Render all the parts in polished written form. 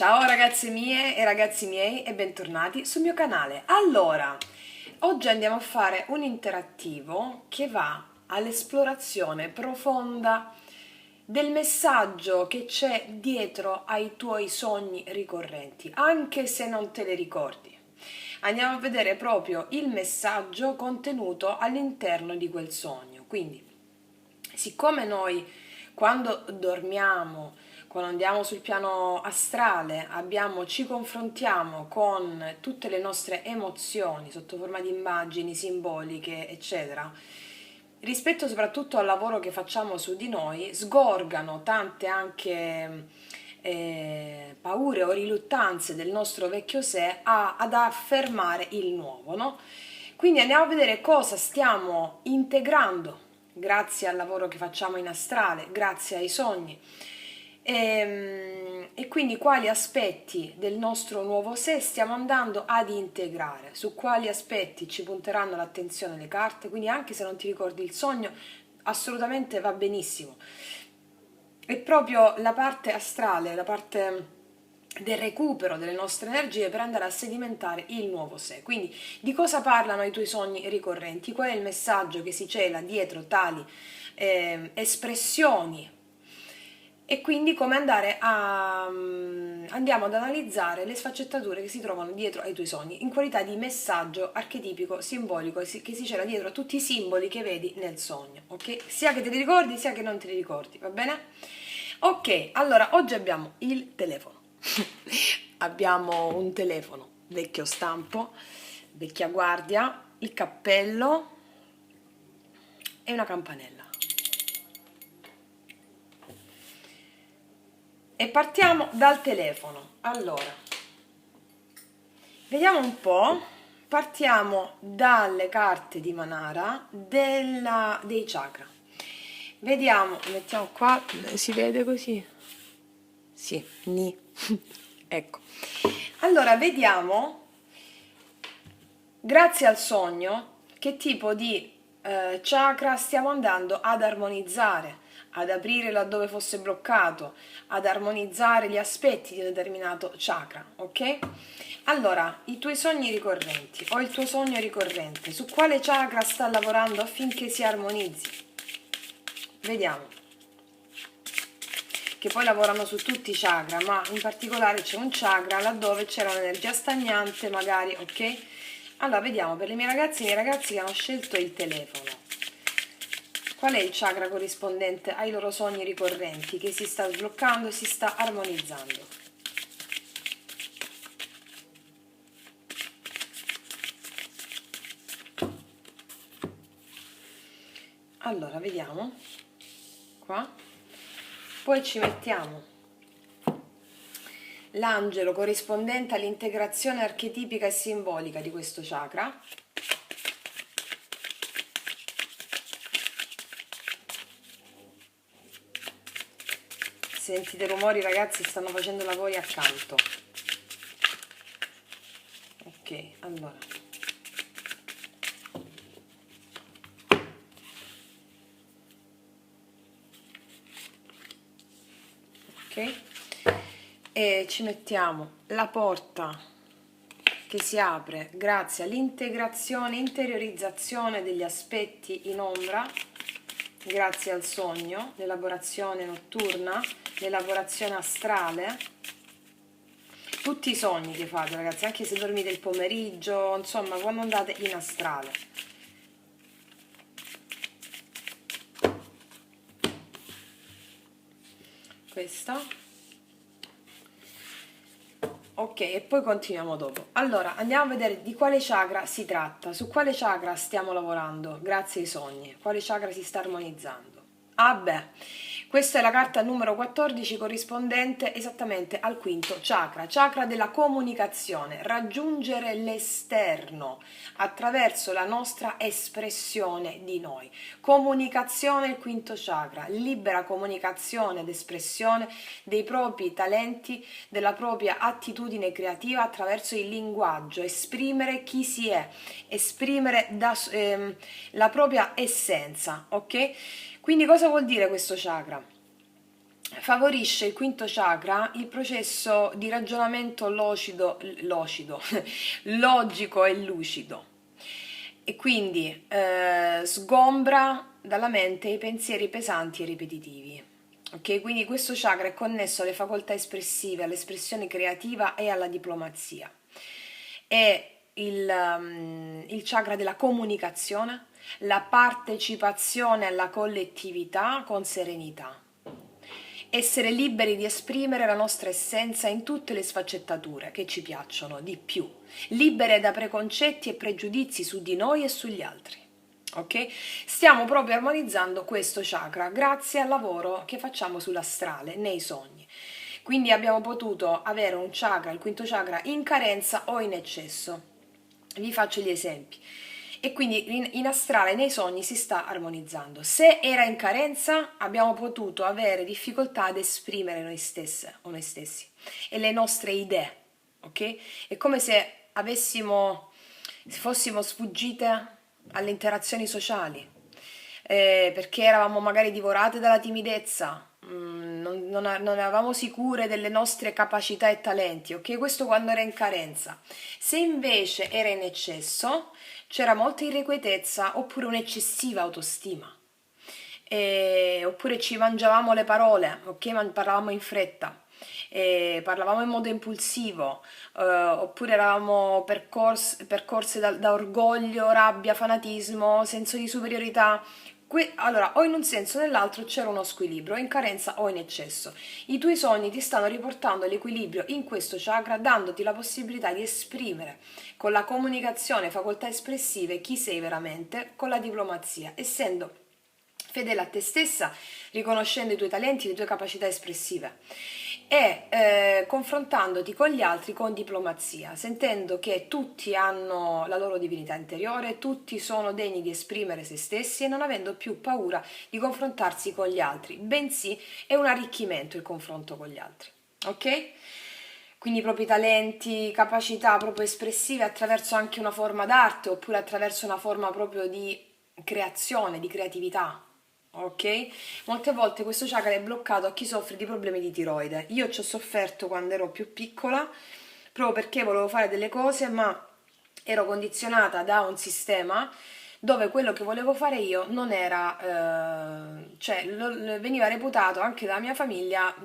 Ciao ragazze mie e ragazzi miei e bentornati sul mio canale. Allora, oggi andiamo a fare un interattivo che va all'esplorazione profonda del messaggio che c'è dietro ai tuoi sogni ricorrenti, anche se non te li ricordi. Andiamo a vedere proprio il messaggio contenuto all'interno di quel sogno. Quindi, siccome noi quando dormiamo, quando andiamo sul piano astrale, ci confrontiamo con tutte le nostre emozioni sotto forma di immagini simboliche, eccetera, rispetto soprattutto al lavoro che facciamo su di noi, sgorgano tante anche paure o riluttanze del nostro vecchio sé ad affermare il nuovo, no? Quindi andiamo a vedere cosa stiamo integrando grazie al lavoro che facciamo in astrale, grazie ai sogni e quindi quali aspetti del nostro nuovo sé stiamo andando ad integrare, su quali aspetti ci punteranno l'attenzione le carte, quindi anche se non ti ricordi il sogno assolutamente va benissimo. È proprio la parte astrale, la parte del recupero delle nostre energie per andare a sedimentare il nuovo sé. Quindi di cosa parlano i tuoi sogni ricorrenti? Qual è il messaggio che si cela dietro tali espressioni? E quindi come andiamo ad analizzare le sfaccettature che si trovano dietro ai tuoi sogni in qualità di messaggio archetipico, simbolico che si cela dietro a tutti i simboli che vedi nel sogno, ok? Sia che te li ricordi sia che non te li ricordi, va bene? Ok, allora oggi abbiamo il telefono. Abbiamo un telefono vecchio stampo, vecchia guardia, il cappello e una campanella. E partiamo dal telefono. Allora, vediamo un po'. Partiamo dalle carte di Manara dei chakra. Vediamo, mettiamo qua, si vede così? Sì, ni. Ecco. Allora, vediamo, grazie al sogno, che tipo di chakra stiamo andando ad armonizzare, ad aprire laddove fosse bloccato, ad armonizzare gli aspetti di un determinato chakra, ok? Allora, i tuoi sogni ricorrenti o il tuo sogno ricorrente, su quale chakra sta lavorando affinché si armonizzi? Vediamo. Che poi lavorano su tutti i chakra, ma in particolare c'è un chakra laddove c'era un'energia stagnante, magari, ok? Allora, vediamo per le mie ragazze e i miei ragazzi che hanno scelto il telefono. Qual è il chakra corrispondente ai loro sogni ricorrenti che si sta sbloccando e si sta armonizzando? Allora, vediamo. Qua. Poi ci mettiamo l'angelo corrispondente all'integrazione archetipica e simbolica di questo chakra. Sentite rumori, ragazzi, stanno facendo lavori accanto. Ok, allora. Ok? E ci mettiamo la porta che si apre grazie all'integrazione, interiorizzazione degli aspetti in ombra, grazie al sogno, l'elaborazione notturna, l'elaborazione astrale, tutti i sogni che fate, ragazzi, anche se dormite il pomeriggio, insomma, quando andate in astrale. Questa. Ok, e poi continuiamo dopo. Allora, andiamo a vedere di quale chakra si tratta, su quale chakra stiamo lavorando, grazie ai sogni, quale chakra si sta armonizzando. Ah beh, questa è la carta numero 14 corrispondente esattamente al quinto chakra, chakra della comunicazione, raggiungere l'esterno attraverso la nostra espressione di noi. Comunicazione, il quinto chakra, libera comunicazione ed espressione dei propri talenti, della propria attitudine creativa attraverso il linguaggio, esprimere chi si è, esprimere la propria essenza, ok? Quindi cosa vuol dire questo chakra? favorisce il quinto chakra il processo di ragionamento logico e lucido, e quindi sgombra dalla mente i pensieri pesanti e ripetitivi. Ok, quindi questo chakra è connesso alle facoltà espressive, all'espressione creativa e alla diplomazia. È il chakra della comunicazione, la partecipazione alla collettività con serenità. Essere liberi di esprimere la nostra essenza in tutte le sfaccettature che ci piacciono di più, libere da preconcetti e pregiudizi su di noi e sugli altri. Ok? Stiamo proprio armonizzando questo chakra grazie al lavoro che facciamo sull'astrale, nei sogni. Quindi abbiamo potuto avere un chakra, il quinto chakra, in carenza o in eccesso. Vi faccio gli esempi. E quindi in astrale, nei sogni, si sta armonizzando. Se era in carenza, abbiamo potuto avere difficoltà ad esprimere noi stesse o noi stessi e le nostre idee, ok? È come se fossimo sfuggite alle interazioni sociali, perché eravamo magari divorate dalla timidezza, non eravamo sicure delle nostre capacità e talenti, ok? Questo quando era in carenza. Se invece era in eccesso, c'era molta irrequietezza oppure un'eccessiva autostima. Oppure ci mangiavamo le parole, ok? Parlavamo in fretta, parlavamo in modo impulsivo, oppure eravamo percorse da orgoglio, rabbia, fanatismo, senso di superiorità. Allora, o in un senso o nell'altro c'era uno squilibrio, in carenza o in eccesso. I tuoi sogni ti stanno riportando l'equilibrio in questo chakra, dandoti la possibilità di esprimere con la comunicazione, facoltà espressive chi sei veramente, con la diplomazia, essendo fedele a te stessa, riconoscendo i tuoi talenti, le tue capacità espressive e confrontandoti con gli altri con diplomazia, sentendo che tutti hanno la loro divinità interiore, tutti sono degni di esprimere se stessi e non avendo più paura di confrontarsi con gli altri, bensì è un arricchimento il confronto con gli altri. Ok? Quindi i propri talenti, capacità proprio espressive attraverso anche una forma d'arte oppure attraverso una forma proprio di creazione, di creatività. Ok? Molte volte questo chakra è bloccato a chi soffre di problemi di tiroide. Io ci ho sofferto quando ero più piccola, proprio perché volevo fare delle cose, ma ero condizionata da un sistema dove quello che volevo fare io non era, cioè veniva reputato anche dalla mia famiglia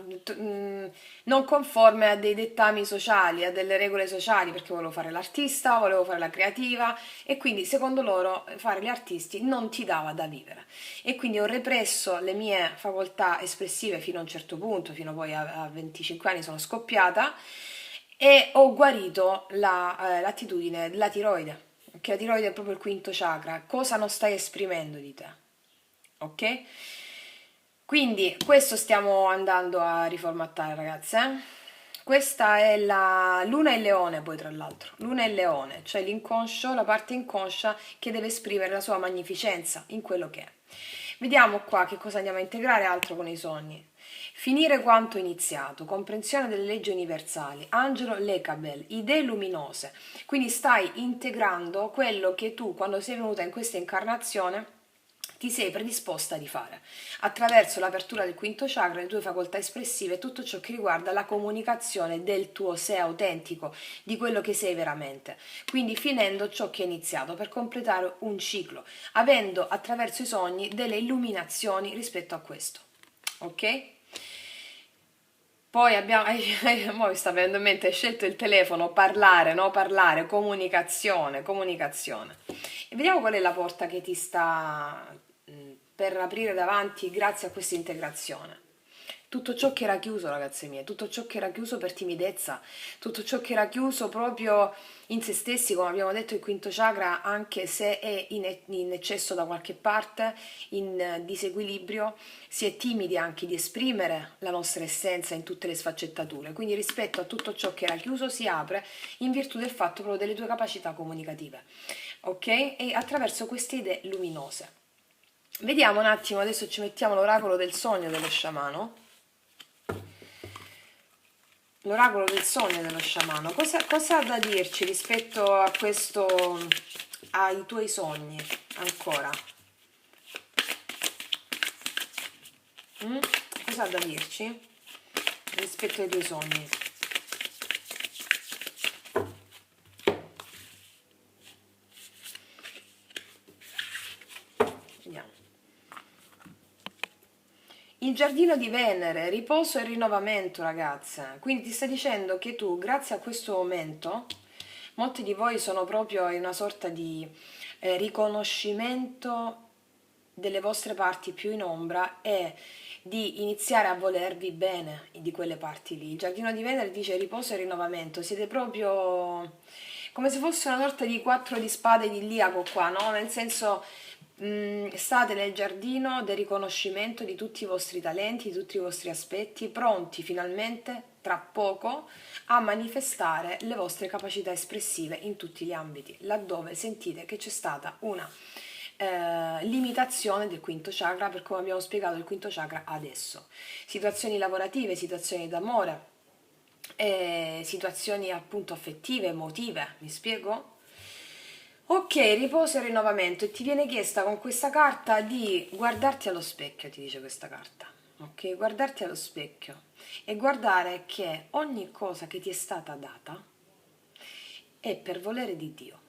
non conforme a dei dettami sociali, a delle regole sociali, perché volevo fare l'artista, volevo fare la creativa e quindi secondo loro fare gli artisti non ti dava da vivere. E quindi ho represso le mie facoltà espressive fino a un certo punto, fino poi a 25 anni sono scoppiata e ho guarito l'attitudine della tiroide, che la tiroide è proprio il quinto chakra, cosa non stai esprimendo di te, ok? Quindi questo stiamo andando a riformattare ragazze, eh? Questa è la luna e leone poi tra l'altro, luna e leone, cioè l'inconscio, la parte inconscia che deve esprimere la sua magnificenza in quello che è. Vediamo qua che cosa andiamo a integrare altro con i sogni. Finire quanto iniziato, comprensione delle leggi universali, Angelo Lecabel, idee luminose. Quindi stai integrando quello che tu, quando sei venuta in questa incarnazione, ti sei predisposta di fare attraverso l'apertura del quinto chakra, le tue facoltà espressive, tutto ciò che riguarda la comunicazione del tuo sé autentico, di quello che sei veramente. Quindi finendo ciò che è iniziato per completare un ciclo, avendo attraverso i sogni delle illuminazioni rispetto a questo. Ok? Poi abbiamo, mo mi sta venendo in mente, hai scelto il telefono, parlare, no? Parlare, comunicazione, comunicazione. E vediamo qual è la porta che ti sta per aprire davanti grazie a questa integrazione. Tutto ciò che era chiuso, ragazze mie, tutto ciò che era chiuso per timidezza, tutto ciò che era chiuso proprio in se stessi, come abbiamo detto il quinto chakra, anche se è in eccesso da qualche parte, in disequilibrio, si è timidi anche di esprimere la nostra essenza in tutte le sfaccettature. Quindi rispetto a tutto ciò che era chiuso si apre in virtù del fatto proprio delle tue capacità comunicative, ok? E attraverso queste idee luminose. Vediamo un attimo, adesso ci mettiamo l'oracolo del sogno dello sciamano. L'oracolo del sogno dello sciamano, cosa ha da dirci rispetto a questo, ai tuoi sogni ancora? cosa ha da dirci rispetto ai tuoi sogni. Vediamo. Il giardino di Venere, riposo e rinnovamento, ragazze. Quindi ti sta dicendo che tu, grazie a questo momento, molti di voi sono proprio in una sorta di riconoscimento delle vostre parti più in ombra e di iniziare a volervi bene di quelle parti lì. Il giardino di Venere dice riposo e rinnovamento. Siete proprio come se fosse una sorta di quattro di spade di Iliaco qua, no? Nel senso, state nel giardino del riconoscimento di tutti i vostri talenti, di tutti i vostri aspetti, pronti finalmente, tra poco, a manifestare le vostre capacità espressive in tutti gli ambiti, laddove sentite che c'è stata una limitazione del quinto chakra, per come abbiamo spiegato il quinto chakra adesso. Situazioni lavorative, situazioni d'amore, situazioni appunto affettive, emotive, mi spiego? Ok, riposo e rinnovamento, e ti viene chiesta con questa carta di guardarti allo specchio, ti dice questa carta. Ok, guardarti allo specchio e guardare che ogni cosa che ti è stata data è per volere di Dio.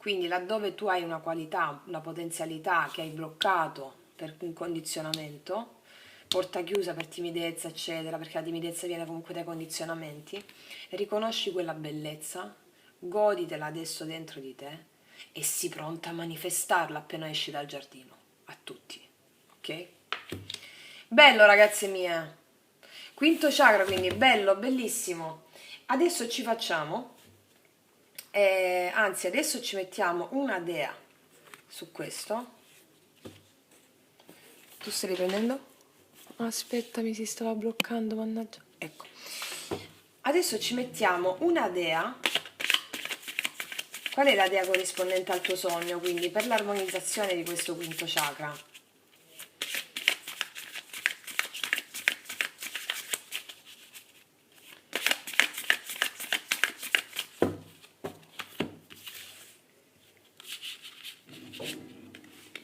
Quindi laddove tu hai una qualità, una potenzialità che hai bloccato per un condizionamento, porta chiusa per timidezza, eccetera, perché la timidezza viene comunque dai condizionamenti, riconosci quella bellezza, goditela adesso dentro di te e sii pronta a manifestarla appena esci dal giardino, a tutti, ok? Bello, ragazze mie! Quinto chakra, quindi bello, bellissimo. Adesso ci facciamo, anzi adesso ci mettiamo una dea su questo. Tu stai riprendendo? Aspetta, mi si stava bloccando, mannaggia. Ecco. Adesso ci mettiamo una dea. Qual è la dea corrispondente al tuo sogno, quindi, per l'armonizzazione di questo quinto chakra?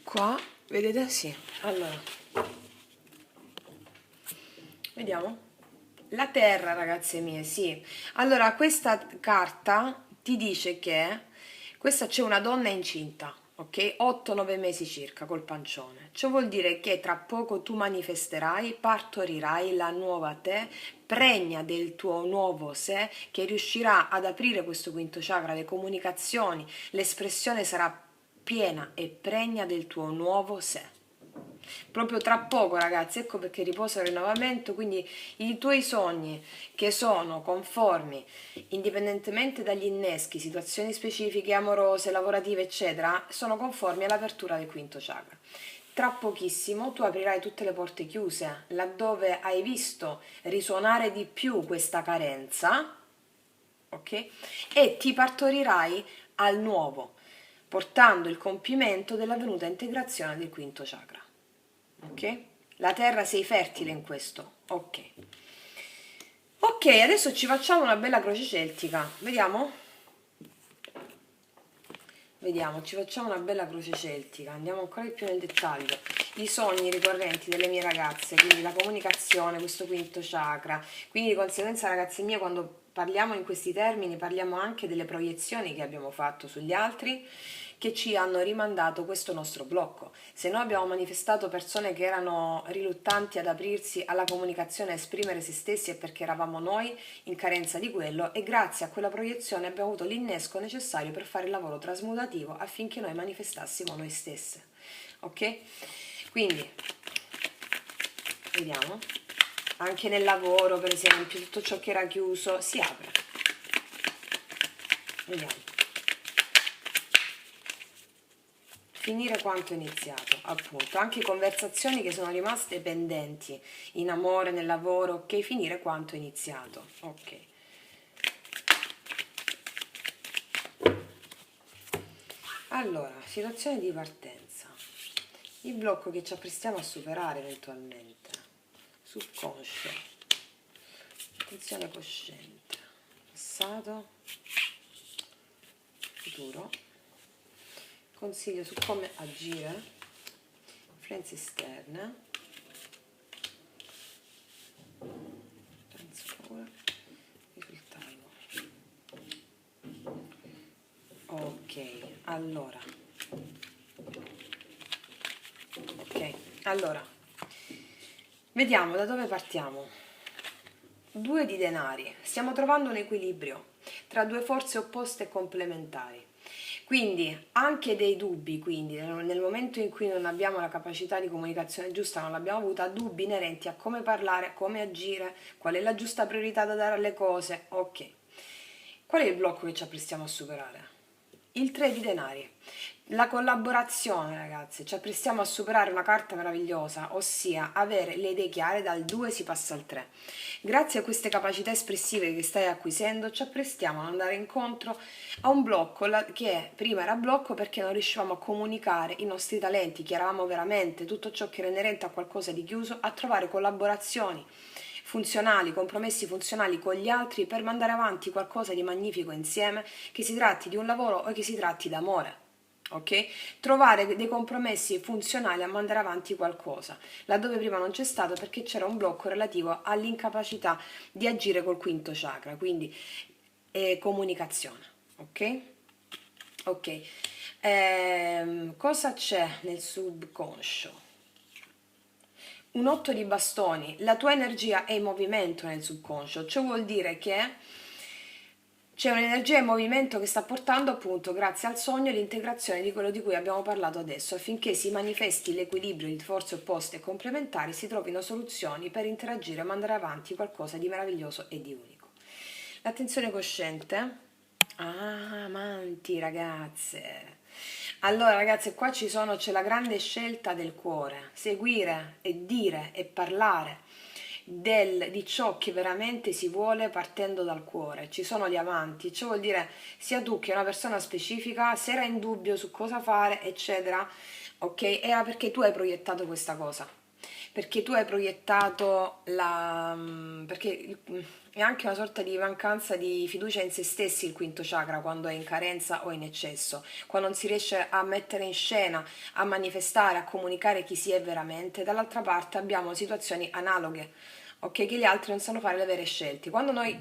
Qua, vedete? Sì. Allora, vediamo. La terra, ragazze mie, sì. Allora, questa carta ti dice che questa c'è una donna incinta, ok? 8-9 mesi circa col pancione. Ciò vuol dire che tra poco tu manifesterai, partorirai la nuova te, pregna del tuo nuovo sé, che riuscirà ad aprire questo quinto chakra, le comunicazioni, l'espressione sarà piena e pregna del tuo nuovo sé. Proprio tra poco, ragazzi, ecco perché riposo e rinnovamento, quindi i tuoi sogni che sono conformi, indipendentemente dagli inneschi, situazioni specifiche, amorose, lavorative, eccetera, sono conformi all'apertura del quinto chakra. Tra pochissimo tu aprirai tutte le porte chiuse, laddove hai visto risuonare di più questa carenza, ok? E ti partorirai al nuovo, portando il compimento dell'avvenuta integrazione del quinto chakra. Ok? La terra sei fertile in questo. Ok. Ok, adesso ci facciamo una bella croce celtica. Vediamo? Vediamo, ci facciamo una bella croce celtica. Andiamo ancora di più nel dettaglio. I sogni ricorrenti delle mie ragazze, quindi la comunicazione, questo quinto chakra. Quindi di conseguenza, ragazze mie, quando parliamo in questi termini, parliamo anche delle proiezioni che abbiamo fatto sugli altri, che ci hanno rimandato questo nostro blocco. Se noi abbiamo manifestato persone che erano riluttanti ad aprirsi alla comunicazione, a esprimere se stessi, è perché eravamo noi in carenza di quello, e grazie a quella proiezione abbiamo avuto l'innesco necessario per fare il lavoro trasmutativo affinché noi manifestassimo noi stesse. Ok? Quindi vediamo. Anche nel lavoro, per esempio, tutto ciò che era chiuso si apre. Vediamo. Finire quanto iniziato, appunto, anche conversazioni che sono rimaste pendenti in amore, nel lavoro, ok, finire quanto iniziato, ok. Allora, situazione di partenza, il blocco che ci apprestiamo a superare eventualmente, subconscio, attenzione cosciente, passato, futuro. Consiglio su come agire, influenze esterne, Allora, ok, allora, vediamo da dove partiamo. 2 di denari, stiamo trovando un equilibrio tra due forze opposte e complementari. Quindi anche dei dubbi, quindi nel momento in cui non abbiamo la capacità di comunicazione giusta, non l'abbiamo avuta, dubbi inerenti a come parlare, come agire, qual è la giusta priorità da dare alle cose, ok. Qual è il blocco che ci apprestiamo a superare? Il 3 di denari. La collaborazione, ragazzi, ci apprestiamo a superare una carta meravigliosa, ossia avere le idee chiare, dal 2 si passa al 3. Grazie a queste capacità espressive che stai acquisendo, ci apprestiamo ad andare incontro a un blocco che prima era blocco perché non riuscivamo a comunicare i nostri talenti, chi eravamo veramente, tutto ciò che era inerente a qualcosa di chiuso, a trovare collaborazioni funzionali, compromessi funzionali con gli altri per mandare avanti qualcosa di magnifico insieme, che si tratti di un lavoro o che si tratti d'amore. Ok? Trovare dei compromessi funzionali a mandare avanti qualcosa, laddove prima non c'è stato perché c'era un blocco relativo all'incapacità di agire col quinto chakra, quindi comunicazione. Ok? Ok. Cosa c'è nel subconscio? Un 8 di bastoni, la tua energia è in movimento nel subconscio, ciò vuol dire che c'è un'energia in movimento che sta portando appunto, grazie al sogno, l'integrazione di quello di cui abbiamo parlato adesso, affinché si manifesti l'equilibrio di forze opposte e complementari, si trovino soluzioni per interagire e mandare avanti qualcosa di meraviglioso e di unico. L'attenzione cosciente. Ah, amanti, ragazze. Allora, ragazze, qua c'è la grande scelta del cuore, seguire e dire e parlare di ciò che veramente si vuole partendo dal cuore. Ci sono gli amanti, ciò vuol dire sia tu che una persona specifica, se era in dubbio su cosa fare, eccetera, ok, era perché tu hai proiettato questa cosa. Perché tu hai proiettato perché è anche una sorta di mancanza di fiducia in se stessi il quinto chakra quando è in carenza o in eccesso, quando non si riesce a mettere in scena, a manifestare, a comunicare chi si è veramente. Dall'altra parte abbiamo situazioni analoghe, ok, che gli altri non sanno fare le vere scelte. Quando noi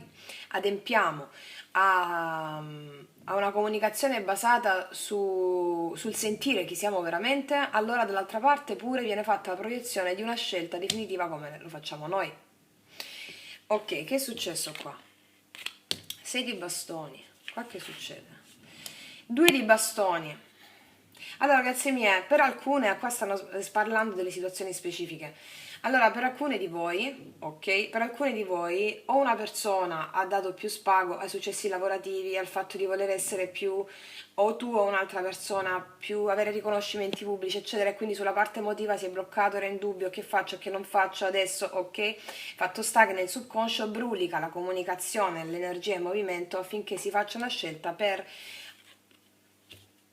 adempiamo a una comunicazione basata sul sentire chi siamo veramente, allora dall'altra parte pure viene fatta la proiezione di una scelta definitiva come lo facciamo noi. Ok, che è successo qua? 6 di bastoni. Qua che succede? 2 di bastoni. Allora, ragazzi miei, per alcune, qua stanno parlando delle situazioni specifiche. Allora, per alcune di voi, ok, per alcune di voi o una persona ha dato più spago ai successi lavorativi, al fatto di voler essere più, o tu o un'altra persona più, avere riconoscimenti pubblici, eccetera, e quindi sulla parte emotiva si è bloccato, era in dubbio, che faccio, che non faccio adesso, ok? Fatto sta che nel subconscio brulica la comunicazione, l'energia in movimento affinché si faccia una scelta per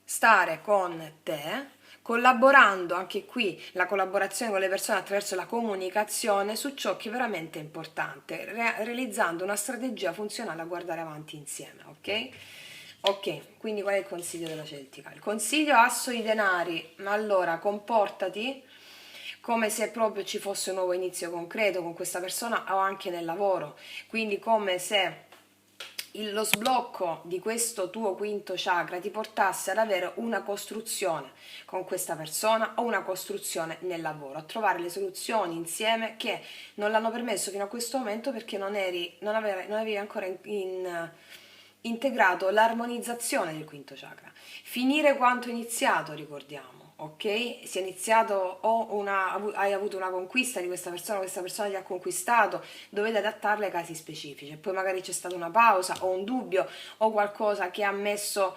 stare con te, collaborando anche qui la collaborazione con le persone attraverso la comunicazione su ciò che è veramente importante, realizzando una strategia funzionale a guardare avanti insieme, ok? Ok, quindi qual è il consiglio della Celtica? Il consiglio asso di denari, allora comportati come se proprio ci fosse un nuovo inizio concreto con questa persona o anche nel lavoro, quindi come se lo sblocco di questo tuo quinto chakra ti portasse ad avere una costruzione con questa persona o una costruzione nel lavoro, a trovare le soluzioni insieme che non l'hanno permesso fino a questo momento perché non avevi ancora integrato l'armonizzazione del quinto chakra. Finire quanto iniziato, ricordiamo, ok? Si è iniziato hai avuto una conquista di questa persona ti ha conquistato, dovete adattarle ai casi specifici. Poi magari c'è stata una pausa o un dubbio o qualcosa che ha messo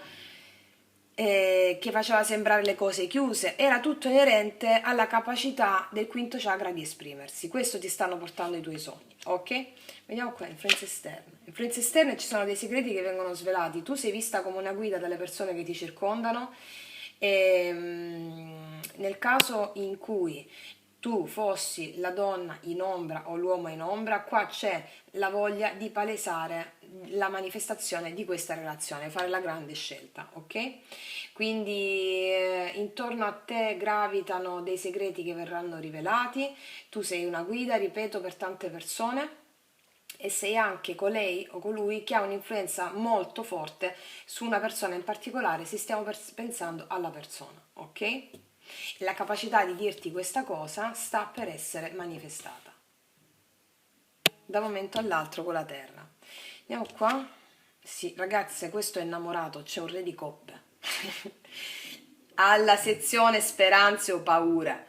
che faceva sembrare le cose chiuse, era tutto inerente alla capacità del quinto chakra di esprimersi. Questo ti stanno portando i tuoi sogni, ok? Vediamo qua, influenze esterne. Influenze esterne, ci sono dei segreti che vengono svelati. Tu sei vista come una guida dalle persone che ti circondano e nel caso in cui tu fossi la donna in ombra o l'uomo in ombra, qua c'è la voglia di palesare la manifestazione di questa relazione, fare la grande scelta, ok? Quindi intorno a te gravitano dei segreti che verranno rivelati, tu sei una guida, ripeto, per tante persone e sei anche colei o colui che ha un'influenza molto forte su una persona in particolare, se stiamo pensando alla persona, ok? La capacità di dirti questa cosa sta per essere manifestata da un momento all'altro con la terra. Andiamo qua. Sì, ragazze, questo è innamorato, c'è un re di coppe. Alla sezione speranze o paure.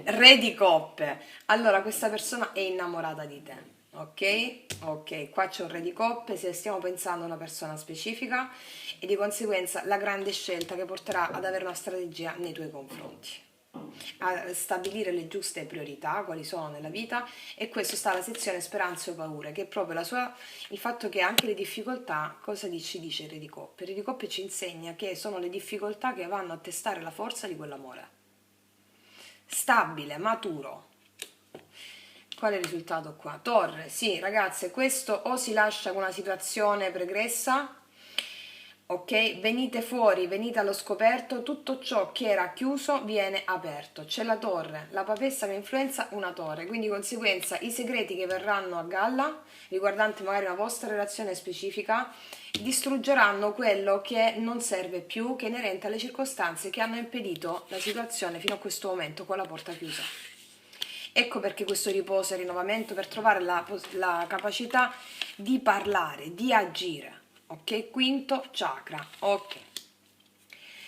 Re di coppe. Allora, questa persona è innamorata di te. Ok? Ok, qua c'è un re di coppe, se stiamo pensando a una persona specifica e di conseguenza la grande scelta che porterà ad avere una strategia nei tuoi confronti, a stabilire le giuste priorità, quali sono nella vita, e questo sta alla sezione speranze o paure, che è proprio il fatto che anche le difficoltà, cosa ci dice il Re di Coppe? Il Re di Coppe ci insegna che sono le difficoltà che vanno a testare la forza di quell'amore. Stabile, maturo. Qual è il risultato qua? Torre, sì ragazze, questo o si lascia con una situazione pregressa, ok? Venite fuori, venite allo scoperto, tutto ciò che era chiuso viene aperto. C'è la torre, la papessa che influenza una torre, quindi di conseguenza i segreti che verranno a galla, riguardanti magari una vostra relazione specifica, distruggeranno quello che non serve più, che è inerente alle circostanze che hanno impedito la situazione fino a questo momento con la porta chiusa. Ecco perché questo riposo e rinnovamento, per trovare la capacità di parlare, di agire. Ok? Quinto chakra. Ok.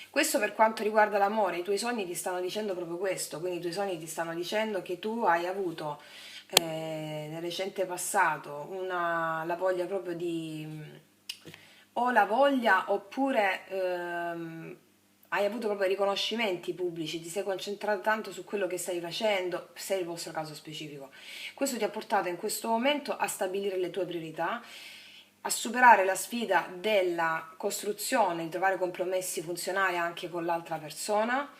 Questo per quanto riguarda l'amore, i tuoi sogni ti stanno dicendo proprio questo, quindi i tuoi sogni ti stanno dicendo che tu hai avuto nel recente passato la voglia proprio di, o la voglia oppure hai avuto proprio riconoscimenti pubblici, ti sei concentrato tanto su quello che stai facendo, se è il vostro caso specifico. Questo ti ha portato in questo momento a stabilire le tue priorità, a superare la sfida della costruzione, di trovare compromessi funzionali anche con l'altra persona,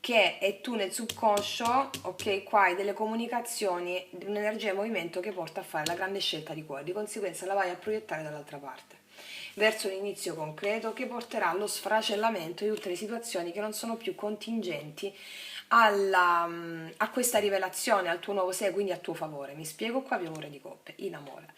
che è tu nel subconscio, ok, qua hai delle comunicazioni, un'energia in movimento che porta a fare la grande scelta di cuore, di conseguenza la vai a proiettare dall'altra parte, verso un inizio concreto che porterà allo sfracellamento di tutte le situazioni che non sono più contingenti a questa rivelazione, al tuo nuovo sé, quindi a tuo favore. Mi spiego, qua abbiamo un re di coppe, in amore.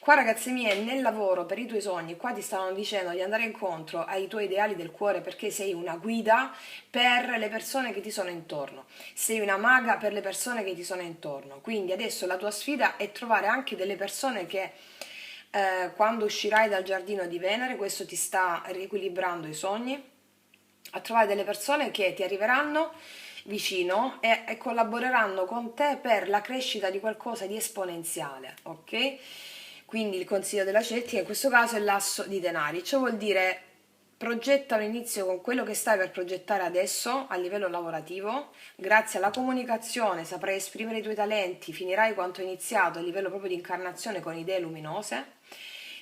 Qua ragazze mie, nel lavoro, per i tuoi sogni, qua ti stavano dicendo di andare incontro ai tuoi ideali del cuore perché sei una guida per le persone che ti sono intorno, sei una maga per le persone che ti sono intorno, quindi adesso la tua sfida è trovare anche delle persone che quando uscirai dal giardino di Venere, questo ti sta riequilibrando i sogni, a trovare delle persone che ti arriveranno vicino e collaboreranno con te per la crescita di qualcosa di esponenziale, ok? Quindi il consiglio della Celtica in questo caso è l'asso di denari, ciò vuol dire progetta un inizio con quello che stai per progettare adesso a livello lavorativo, grazie alla comunicazione saprai esprimere i tuoi talenti, finirai quanto hai iniziato a livello proprio di incarnazione con idee luminose,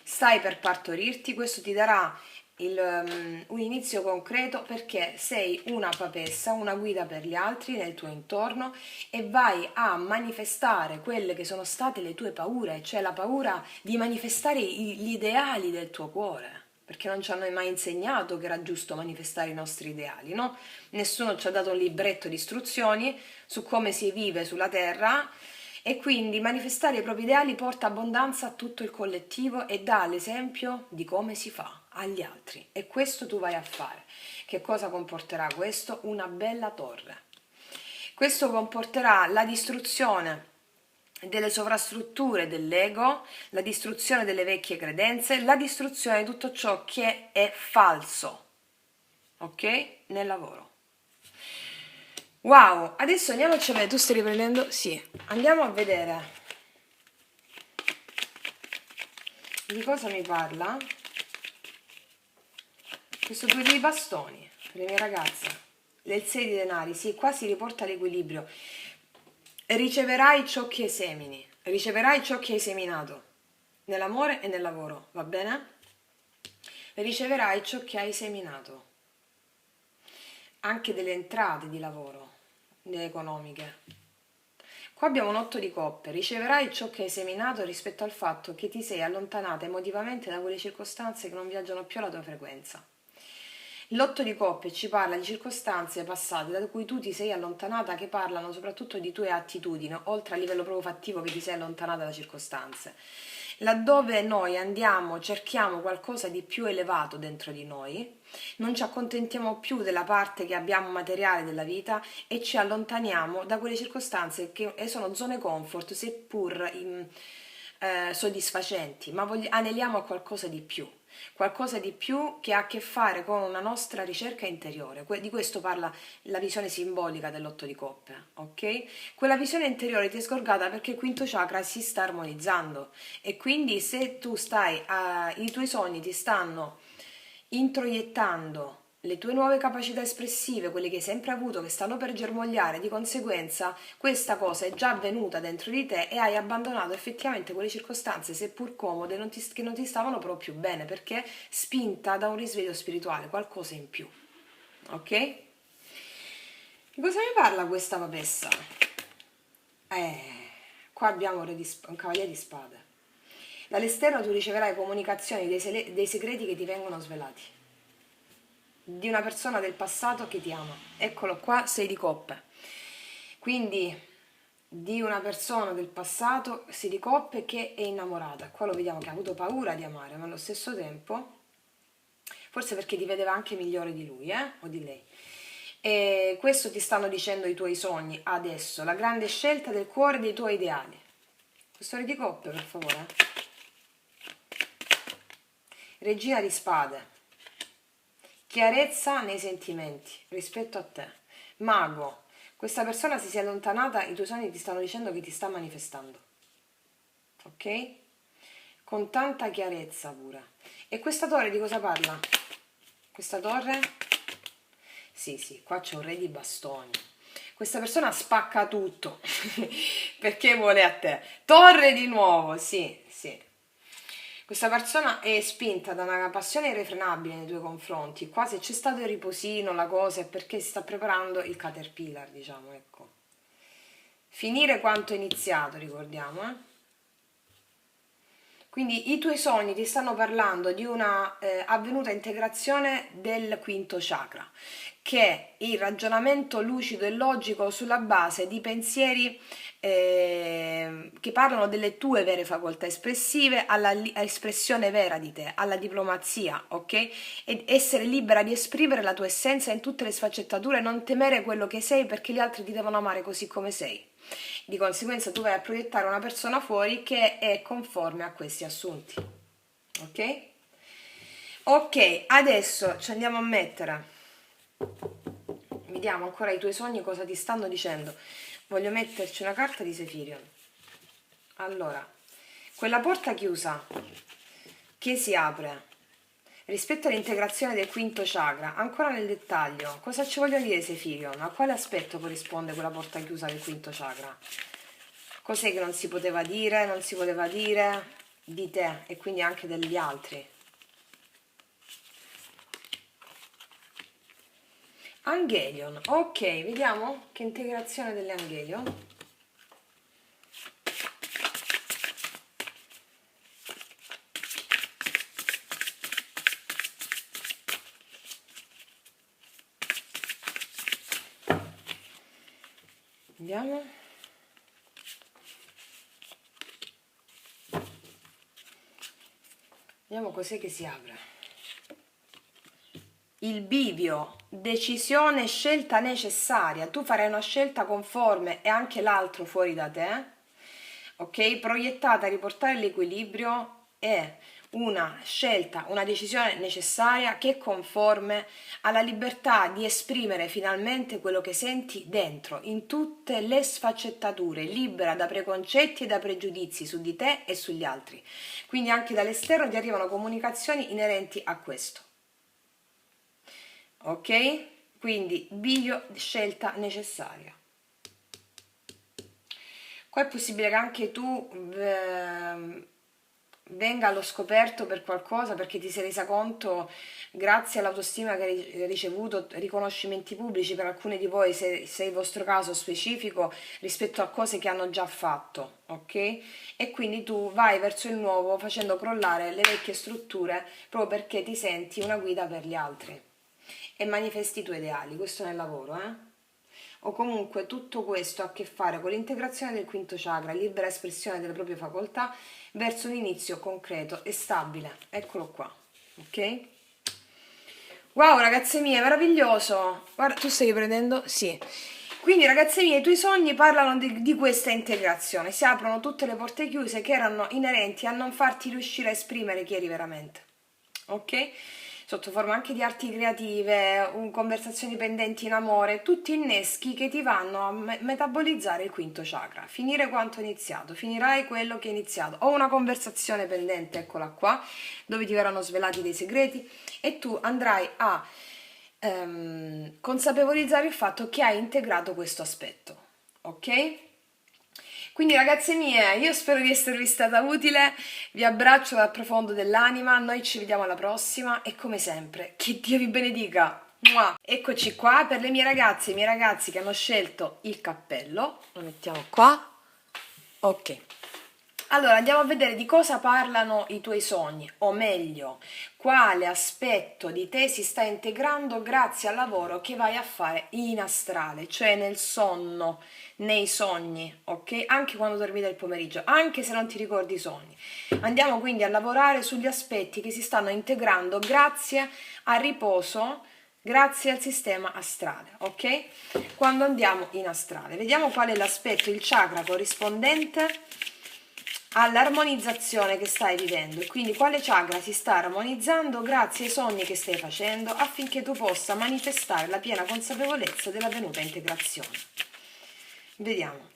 stai per partorirti, questo ti darà un inizio concreto perché sei una papessa, una guida per gli altri nel tuo intorno e vai a manifestare quelle che sono state le tue paure, cioè la paura di manifestare gli ideali del tuo cuore. Perché non ci hanno mai insegnato che era giusto manifestare i nostri ideali, no? Nessuno ci ha dato un libretto di istruzioni su come si vive sulla terra e quindi manifestare i propri ideali porta abbondanza a tutto il collettivo e dà l'esempio di come si fa agli altri. E questo tu vai a fare. Che cosa comporterà questo? Una bella torre. Questo comporterà la distruzione delle sovrastrutture dell'ego, la distruzione delle vecchie credenze, la distruzione di tutto ciò che è falso, ok? Nel lavoro. Wow, adesso andiamoci a vedere, tu stai riprendendo? Sì, andiamo a vedere di cosa mi parla questo due di bastoni per le mie ragazze, del 6 di denari, sì, qua si riporta l'equilibrio. Riceverai ciò che semini, riceverai ciò che hai seminato, nell'amore e nel lavoro, va bene? Riceverai ciò che hai seminato, anche delle entrate di lavoro, economiche. Qua abbiamo un 8 di coppe, riceverai ciò che hai seminato rispetto al fatto che ti sei allontanata emotivamente da quelle circostanze che non viaggiano più alla tua frequenza. L'otto di coppe ci parla di circostanze passate da cui tu ti sei allontanata, che parlano soprattutto di tue attitudini, oltre a livello proprio fattivo che ti sei allontanata da circostanze. Laddove noi andiamo, cerchiamo qualcosa di più elevato dentro di noi, non ci accontentiamo più della parte che abbiamo materiale della vita e ci allontaniamo da quelle circostanze che sono zone comfort, seppur soddisfacenti, ma aneliamo a qualcosa di più che ha a che fare con una nostra ricerca interiore. Di questo parla la visione simbolica dell'otto di coppe, ok? Quella visione interiore ti è sgorgata perché il quinto chakra si sta armonizzando e quindi se tu i tuoi sogni ti stanno introiettando le tue nuove capacità espressive, quelle che hai sempre avuto, che stanno per germogliare, di conseguenza questa cosa è già avvenuta dentro di te e hai abbandonato effettivamente quelle circostanze, seppur comode, che non ti stavano proprio bene, perché spinta da un risveglio spirituale, qualcosa in più. Ok? Di cosa mi parla questa papessa? Qua abbiamo un cavaliere di spade. Dall'esterno tu riceverai comunicazioni dei segreti che ti vengono svelati di una persona del passato che ti ama. Eccolo qua, sei di coppe. Quindi di una persona del passato, sei di coppe che è innamorata. Qua lo vediamo che ha avuto paura di amare, ma allo stesso tempo, forse perché ti vedeva anche migliore di lui, o di lei. E questo ti stanno dicendo i tuoi sogni adesso, la grande scelta del cuore dei tuoi ideali. Storia di coppe, per favore. Regina di spade. Chiarezza nei sentimenti rispetto a te. Mago, questa persona si è allontanata, i tuoi sogni ti stanno dicendo che ti sta manifestando. Ok? Con tanta chiarezza pure. E questa torre di cosa parla? Questa torre? Sì, qua c'è un re di bastoni. Questa persona spacca tutto perché vuole a te. Torre di nuovo, sì. Questa persona è spinta da una passione irrefrenabile nei tuoi confronti. Qua se c'è stato il riposino, la cosa è perché si sta preparando il caterpillar, diciamo, ecco. Finire quanto è iniziato, ricordiamo, Quindi i tuoi sogni ti stanno parlando di una avvenuta integrazione del quinto chakra, che è il ragionamento lucido e logico sulla base di pensieri che parlano delle tue vere facoltà espressive, all'espressione vera di te, alla diplomazia, ok? Ed essere libera di esprimere la tua essenza in tutte le sfaccettature, non temere quello che sei perché gli altri ti devono amare così come sei. Di conseguenza tu vai a proiettare una persona fuori che è conforme a questi assunti. Ok? Ok, adesso ci andiamo a mettere. Vediamo ancora i tuoi sogni cosa ti stanno dicendo. Voglio metterci una carta di Sefirion. Allora, quella porta chiusa che si apre rispetto all'integrazione del quinto chakra, ancora nel dettaglio, cosa ci vogliono dire Sefirion? A quale aspetto corrisponde quella porta chiusa del quinto chakra? Cos'è che non si poteva dire, non si poteva dire di te e quindi anche degli altri? Angelion, ok, vediamo che integrazione delle Angelion. Vediamo. Vediamo cos'è che si apre. Il bivio, decisione, scelta necessaria. Tu farai una scelta conforme e anche l'altro fuori da te, ok? Proiettata a riportare l'equilibrio è una scelta, una decisione necessaria che è conforme alla libertà di esprimere finalmente quello che senti dentro, in tutte le sfaccettature, libera da preconcetti e da pregiudizi su di te e sugli altri. Quindi anche dall'esterno ti arrivano comunicazioni inerenti a questo. Ok? Quindi bivio, scelta necessaria. Qua è possibile che anche tu venga allo scoperto per qualcosa perché ti sei resa conto, grazie all'autostima che hai ricevuto, riconoscimenti pubblici per alcuni di voi, se è il vostro caso specifico, rispetto a cose che hanno già fatto, ok? E quindi tu vai verso il nuovo facendo crollare le vecchie strutture proprio perché ti senti una guida per gli altri. e manifesti i tuoi ideali, questo nel lavoro, o comunque tutto questo ha a che fare con l'integrazione del quinto chakra, libera espressione delle proprie facoltà verso un inizio concreto e stabile. Eccolo qua, ok? Wow, ragazze mie, meraviglioso! Guarda, tu stai riprendendo? Sì. Quindi, ragazze mie, i tuoi sogni parlano di questa integrazione, si aprono tutte le porte chiuse che erano inerenti a non farti riuscire a esprimere chi eri veramente. Ok? Sotto forma anche di arti creative, conversazioni pendenti in amore, tutti inneschi che ti vanno a metabolizzare il quinto chakra. Finire quanto hai iniziato, finirai quello che hai iniziato. O una conversazione pendente, eccola qua, dove ti verranno svelati dei segreti e tu andrai a consapevolizzare il fatto che hai integrato questo aspetto. Ok? Quindi ragazze mie, io spero di esservi stata utile, vi abbraccio dal profondo dell'anima, noi ci vediamo alla prossima e come sempre, che Dio vi benedica! Mua! Eccoci qua per le mie ragazze e i miei ragazzi che hanno scelto il cappello, lo mettiamo qua, ok. Allora andiamo a vedere di cosa parlano i tuoi sogni, o meglio, quale aspetto di te si sta integrando grazie al lavoro che vai a fare in astrale, cioè nel sonno, nei sogni, ok? Anche quando dormi del pomeriggio, anche se non ti ricordi i sogni. Andiamo quindi a lavorare sugli aspetti che si stanno integrando grazie al riposo, grazie al sistema astrale, ok? Quando andiamo in astrale, vediamo qual è l'aspetto, il chakra corrispondente all'armonizzazione che stai vivendo e quindi quale chakra si sta armonizzando grazie ai sogni che stai facendo affinché tu possa manifestare la piena consapevolezza dell'avvenuta integrazione. Vediamo.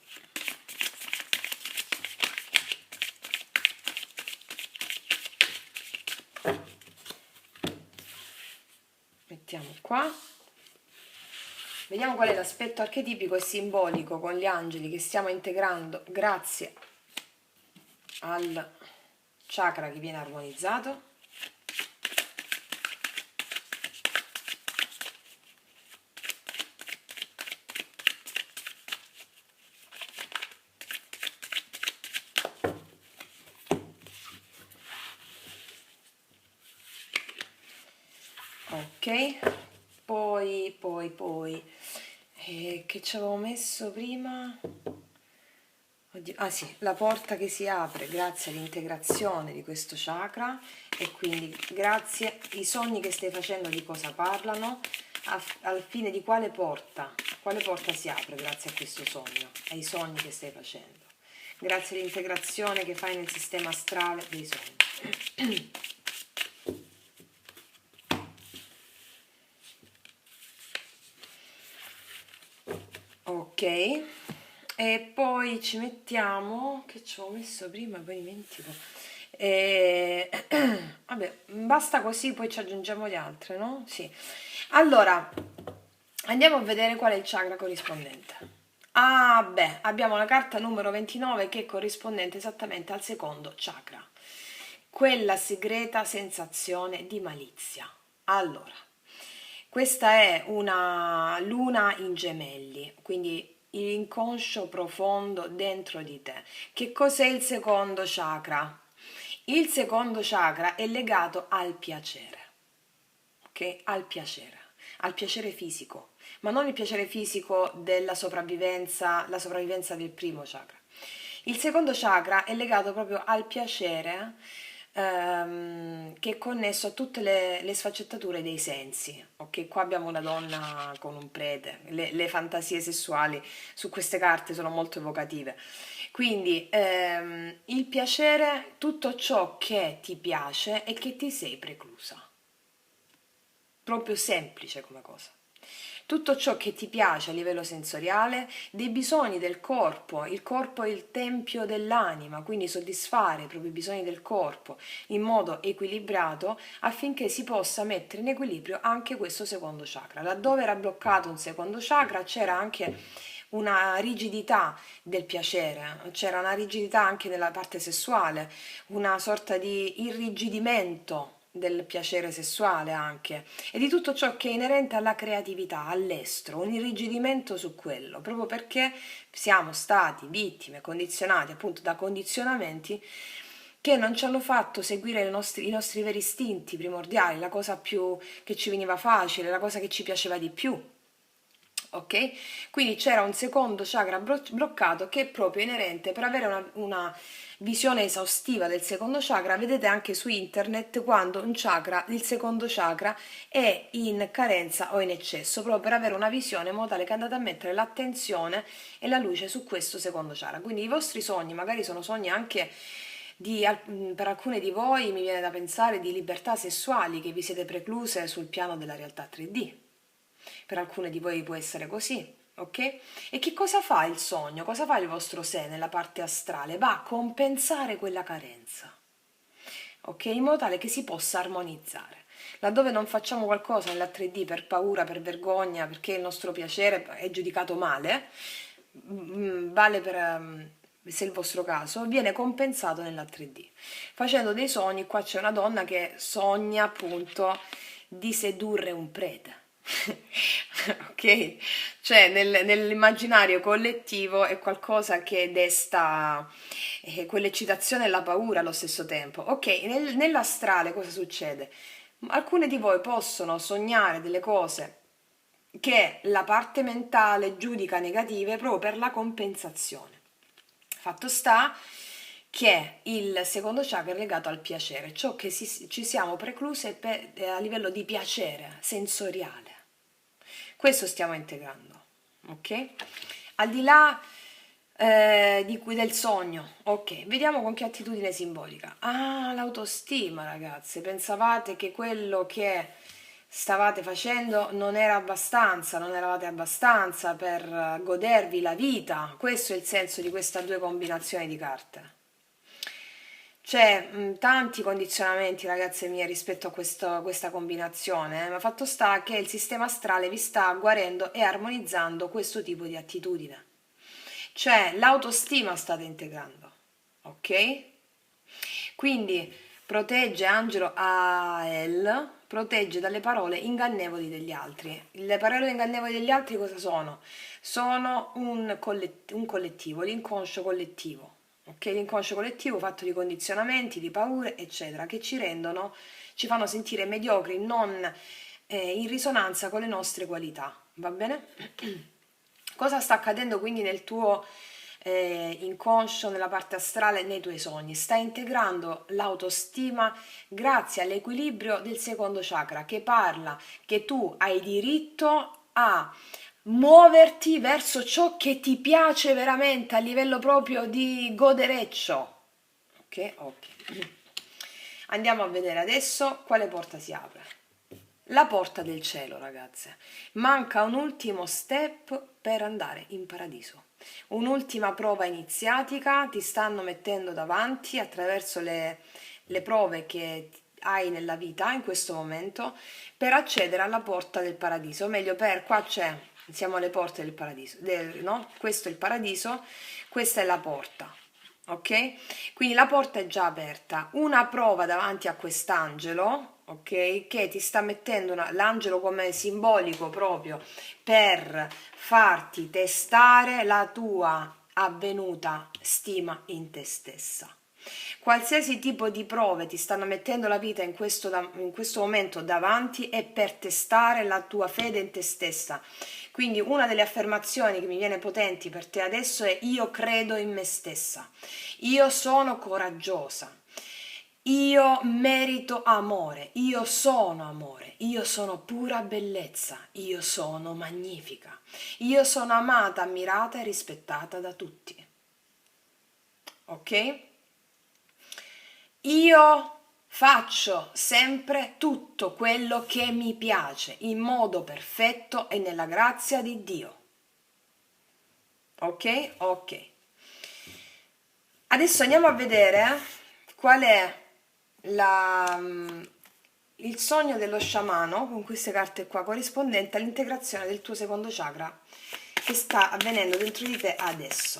Mettiamo qua. Vediamo qual è l'aspetto archetipico e simbolico con gli angeli che stiamo integrando grazie al chakra che viene armonizzato. Ok, poi che ci avevo messo prima? Oddio. Ah sì, la porta che si apre grazie all'integrazione di questo chakra e quindi grazie ai sogni che stai facendo di cosa parlano, al fine di quale porta si apre grazie a questo sogno, ai sogni che stai facendo, grazie all'integrazione che fai nel sistema astrale dei sogni. Ok, e poi ci mettiamo, che ci ho messo prima, poi dimentico. E... Vabbè, basta così, poi ci aggiungiamo le altre, no? Sì. Allora, andiamo a vedere qual è il chakra corrispondente. Ah, beh, abbiamo la carta numero 29 che è corrispondente esattamente al secondo chakra, quella segreta sensazione di malizia. Allora, questa è una luna in gemelli, quindi l'inconscio profondo dentro di te. Che cos'è il secondo chakra? Il secondo chakra è legato al piacere, ok? Al piacere fisico, ma non il piacere fisico della sopravvivenza, la sopravvivenza del primo chakra. Il secondo chakra è legato proprio al piacere che è connesso a tutte le sfaccettature dei sensi. Ok, qua abbiamo una donna con un prete, le fantasie sessuali su queste carte sono molto evocative. Quindi il piacere, tutto ciò che ti piace e che ti sei preclusa. Proprio semplice come cosa. Tutto ciò che ti piace a livello sensoriale, dei bisogni del corpo. Il corpo è il tempio dell'anima, quindi soddisfare i propri bisogni del corpo in modo equilibrato affinché si possa mettere in equilibrio anche questo secondo chakra. Laddove era bloccato un secondo chakra c'era anche una rigidità del piacere, c'era una rigidità anche nella parte sessuale, una sorta di irrigidimento del piacere sessuale anche e di tutto ciò che è inerente alla creatività, all'estero, un irrigidimento su quello, proprio perché siamo stati vittime, condizionati appunto da condizionamenti che non ci hanno fatto seguire i nostri veri istinti primordiali, la cosa più che ci veniva facile, la cosa che ci piaceva di più. Ok? Quindi c'era un secondo chakra bloccato che è proprio inerente. Per avere una visione esaustiva del secondo chakra, vedete anche su internet quando un chakra, il secondo chakra, è in carenza o in eccesso, proprio per avere una visione in modo tale che andate a mettere l'attenzione e la luce su questo secondo chakra. Quindi i vostri sogni magari sono sogni anche per alcune di voi, mi viene da pensare, di libertà sessuali che vi siete precluse sul piano della realtà 3D. Per alcune di voi può essere così, ok? E che cosa fa il sogno? Cosa fa il vostro sé nella parte astrale? Va a compensare quella carenza, ok? In modo tale che si possa armonizzare. Laddove non facciamo qualcosa nella 3D per paura, per vergogna, perché il nostro piacere è giudicato male, vale per, se è il vostro caso, viene compensato nella 3D. Facendo dei sogni, qua c'è una donna che sogna appunto di sedurre un prete. Ok? Cioè nell'immaginario collettivo è qualcosa che desta quell'eccitazione e la paura allo stesso tempo. Ok, nell'astrale cosa succede? Alcune di voi possono sognare delle cose che la parte mentale giudica negative proprio per la compensazione. Fatto sta che il secondo chakra è legato al piacere, ciò che ci siamo precluse a livello di piacere sensoriale. Questo stiamo integrando, ok? Al di là del sogno, ok, vediamo con che attitudine simbolica. Ah, l'autostima, ragazze, pensavate che quello che stavate facendo non era abbastanza, non eravate abbastanza per godervi la vita. Questo è il senso di queste due combinazioni di carte. C'è tanti condizionamenti, ragazze mie, rispetto a questa combinazione, ma fatto sta che il sistema astrale vi sta guarendo e armonizzando questo tipo di attitudine. Cioè, l'autostima state integrando, ok? Quindi protegge Angelo Ael, protegge dalle parole ingannevoli degli altri. Le parole ingannevoli degli altri cosa sono? Sono un collettivo, l'inconscio collettivo. Ok, l'inconscio collettivo fatto di condizionamenti, di paure, eccetera, che ci fanno sentire mediocri, non in risonanza con le nostre qualità. Va bene? Cosa sta accadendo quindi nel tuo inconscio, nella parte astrale, nei tuoi sogni? Stai integrando l'autostima grazie all'equilibrio del secondo chakra che parla che tu hai diritto a muoverti verso ciò che ti piace veramente a livello proprio di godereccio. Ok, ok. Andiamo a vedere adesso quale porta si apre. La porta del cielo, ragazze. Manca un ultimo step per andare in paradiso. Un'ultima prova iniziatica ti stanno mettendo davanti attraverso le prove che hai nella vita in questo momento per accedere alla porta del paradiso. O meglio, qua siamo alle porte del paradiso, no? Questo è il paradiso, questa è la porta. Ok? Quindi la porta è già aperta. Una prova davanti a quest'angelo, ok? Che ti sta mettendo l'angelo come simbolico proprio per farti testare la tua avvenuta stima in te stessa. Qualsiasi tipo di prove ti stanno mettendo la vita in questo momento davanti è per testare la tua fede in te stessa. Quindi una delle affermazioni che mi viene potenti per te adesso è: io credo in me stessa, io sono coraggiosa, io merito amore, io sono pura bellezza, io sono magnifica, io sono amata, ammirata e rispettata da tutti. Ok? Io faccio sempre tutto quello che mi piace in modo perfetto e nella grazia di Dio. Ok? Ok. Adesso andiamo a vedere qual è il sogno dello sciamano con queste carte qua, corrispondente all'integrazione del tuo secondo chakra che sta avvenendo dentro di te adesso.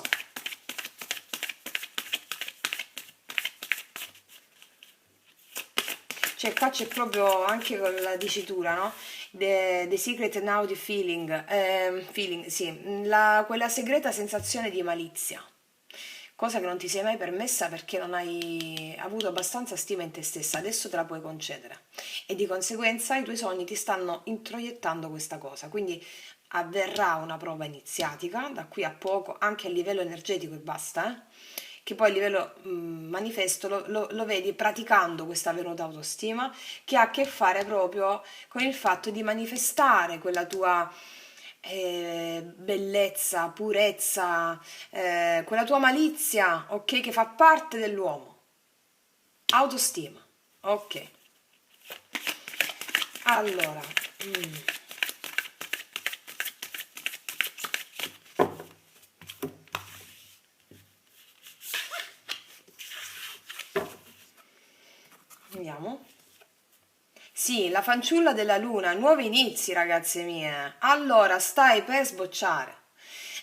Cioè qua c'è proprio anche con la dicitura, no? The secret now the feeling, sì, quella segreta sensazione di malizia. cosa che non ti sei mai permessa perché non hai avuto abbastanza stima in te stessa, adesso te la puoi concedere e di conseguenza i tuoi sogni ti stanno introiettando questa cosa, quindi avverrà una prova iniziatica da qui a poco, anche a livello energetico e basta, che poi a livello manifesto lo vedi praticando questa venuta autostima che ha a che fare proprio con il fatto di manifestare quella tua bellezza, purezza, quella tua malizia, ok, che fa parte dell'uomo. Autostima, ok. Allora, mm, andiamo. Sì, la fanciulla della luna, nuovi inizi, ragazze mie. Allora, stai per sbocciare.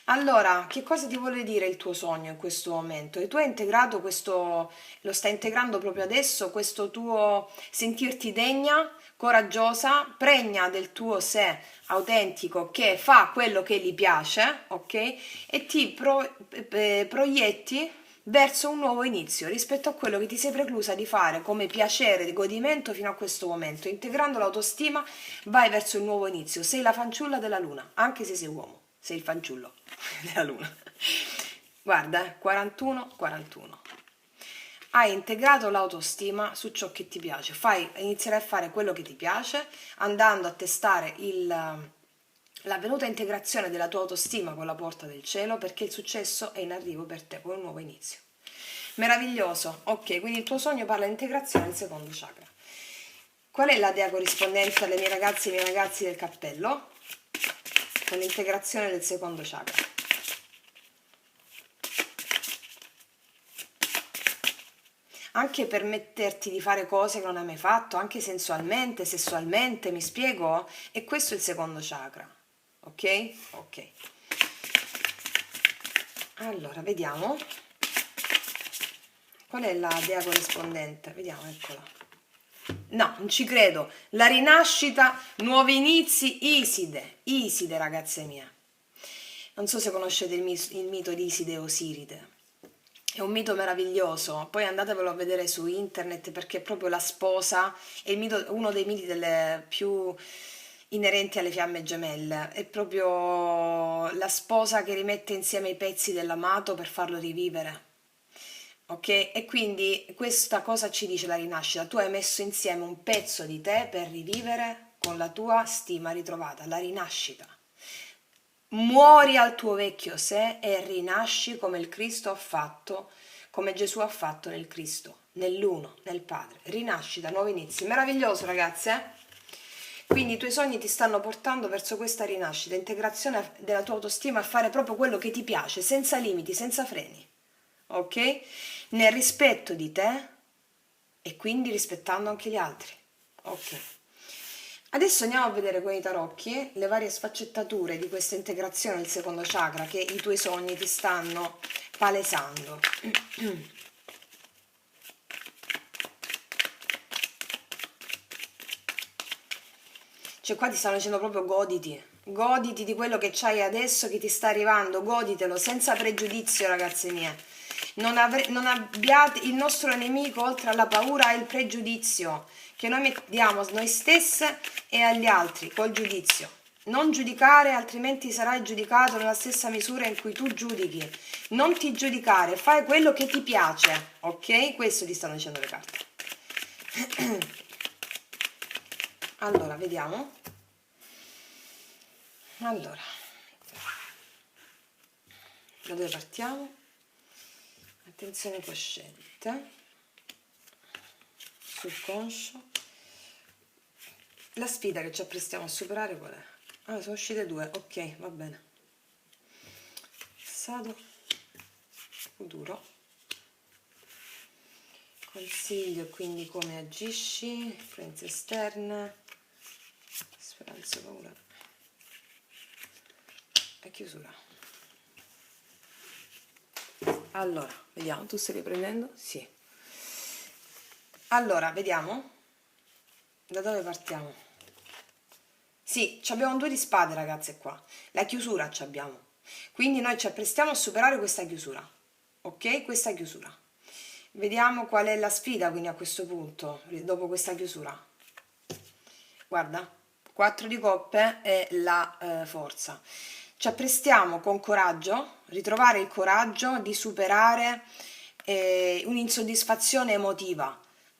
Allora, che cosa ti vuole dire il tuo sogno in questo momento? E tu hai integrato questo, lo stai integrando proprio adesso, questo tuo sentirti degna, coraggiosa, pregna del tuo sé autentico che fa quello che gli piace, ok? E proietti verso un nuovo inizio rispetto a quello che ti sei preclusa di fare come piacere, di godimento fino a questo momento. Integrando l'autostima vai verso il nuovo inizio. Sei la fanciulla della luna, anche se sei uomo, sei il fanciullo della luna. Guarda, 41-41. Hai integrato l'autostima su ciò che ti piace. Inizierai a fare quello che ti piace, andando a testare l'avvenuta integrazione della tua autostima con la porta del cielo, perché il successo è in arrivo per te con un nuovo inizio. Meraviglioso, ok, quindi il tuo sogno parla di integrazione del secondo chakra. Qual è la dea corrispondente alle mie ragazze e ai miei ragazzi del cappello? Con l'integrazione del secondo chakra. Anche permetterti di fare cose che non hai mai fatto, anche sensualmente, sessualmente, mi spiego? E questo è il secondo chakra, ok? Ok. Allora, vediamo. Qual è la dea corrispondente? Vediamo, eccola. No, non ci credo. La rinascita, nuovi inizi, Iside. Iside, ragazze mie. Non so se conoscete il mito di Iside e Osiride. È un mito meraviglioso, poi andatevelo a vedere su internet perché è proprio la sposa, è uno dei miti più inerenti alle fiamme gemelle, è proprio la sposa che rimette insieme i pezzi dell'amato per farlo rivivere. Ok? E quindi questa cosa ci dice la rinascita, tu hai messo insieme un pezzo di te per rivivere con la tua stima ritrovata, la rinascita. Muori al tuo vecchio sé e rinasci come il Cristo ha fatto, come Gesù ha fatto nel Cristo, nell'uno, nel Padre. Rinasci da nuovi inizi. Meraviglioso, ragazze, eh? Quindi i tuoi sogni ti stanno portando verso questa rinascita, integrazione della tua autostima a fare proprio quello che ti piace, senza limiti, senza freni. Ok? Nel rispetto di te e quindi rispettando anche gli altri. Ok. Adesso andiamo a vedere con i tarocchi le varie sfaccettature di questa integrazione del secondo chakra che i tuoi sogni ti stanno palesando. Cioè qua ti stanno dicendo proprio goditi di quello che c'hai adesso, che ti sta arrivando, goditelo senza pregiudizio, ragazze mie. Non abbiate il nostro nemico oltre alla paura è il pregiudizio che noi mettiamo a noi stesse e agli altri col giudizio. Non giudicare, altrimenti sarai giudicato nella stessa misura in cui tu giudichi. Non ti giudicare, fai quello che ti piace, ok? Questo ti stanno dicendo le carte. Allora, vediamo. Allora, da dove partiamo? Attenzione cosciente, subconscio. La sfida che ci apprestiamo a superare qual è? Ah, sono uscite due, ok, va bene. Passato, futuro. Consiglio e quindi come agisci, influenze esterne, speranza, paura e chiusura. Allora, vediamo, tu stai riprendendo? Sì. Allora, vediamo. Da dove partiamo? Sì, abbiamo due di spade, ragazze, qua. La chiusura ci abbiamo. Quindi noi ci apprestiamo a superare questa chiusura. ok? Questa chiusura. Vediamo qual è la sfida quindi a questo punto, dopo questa chiusura. Guarda, 4 di coppe è la forza. Ci apprestiamo con coraggio, ritrovare il coraggio di superare un'insoddisfazione emotiva,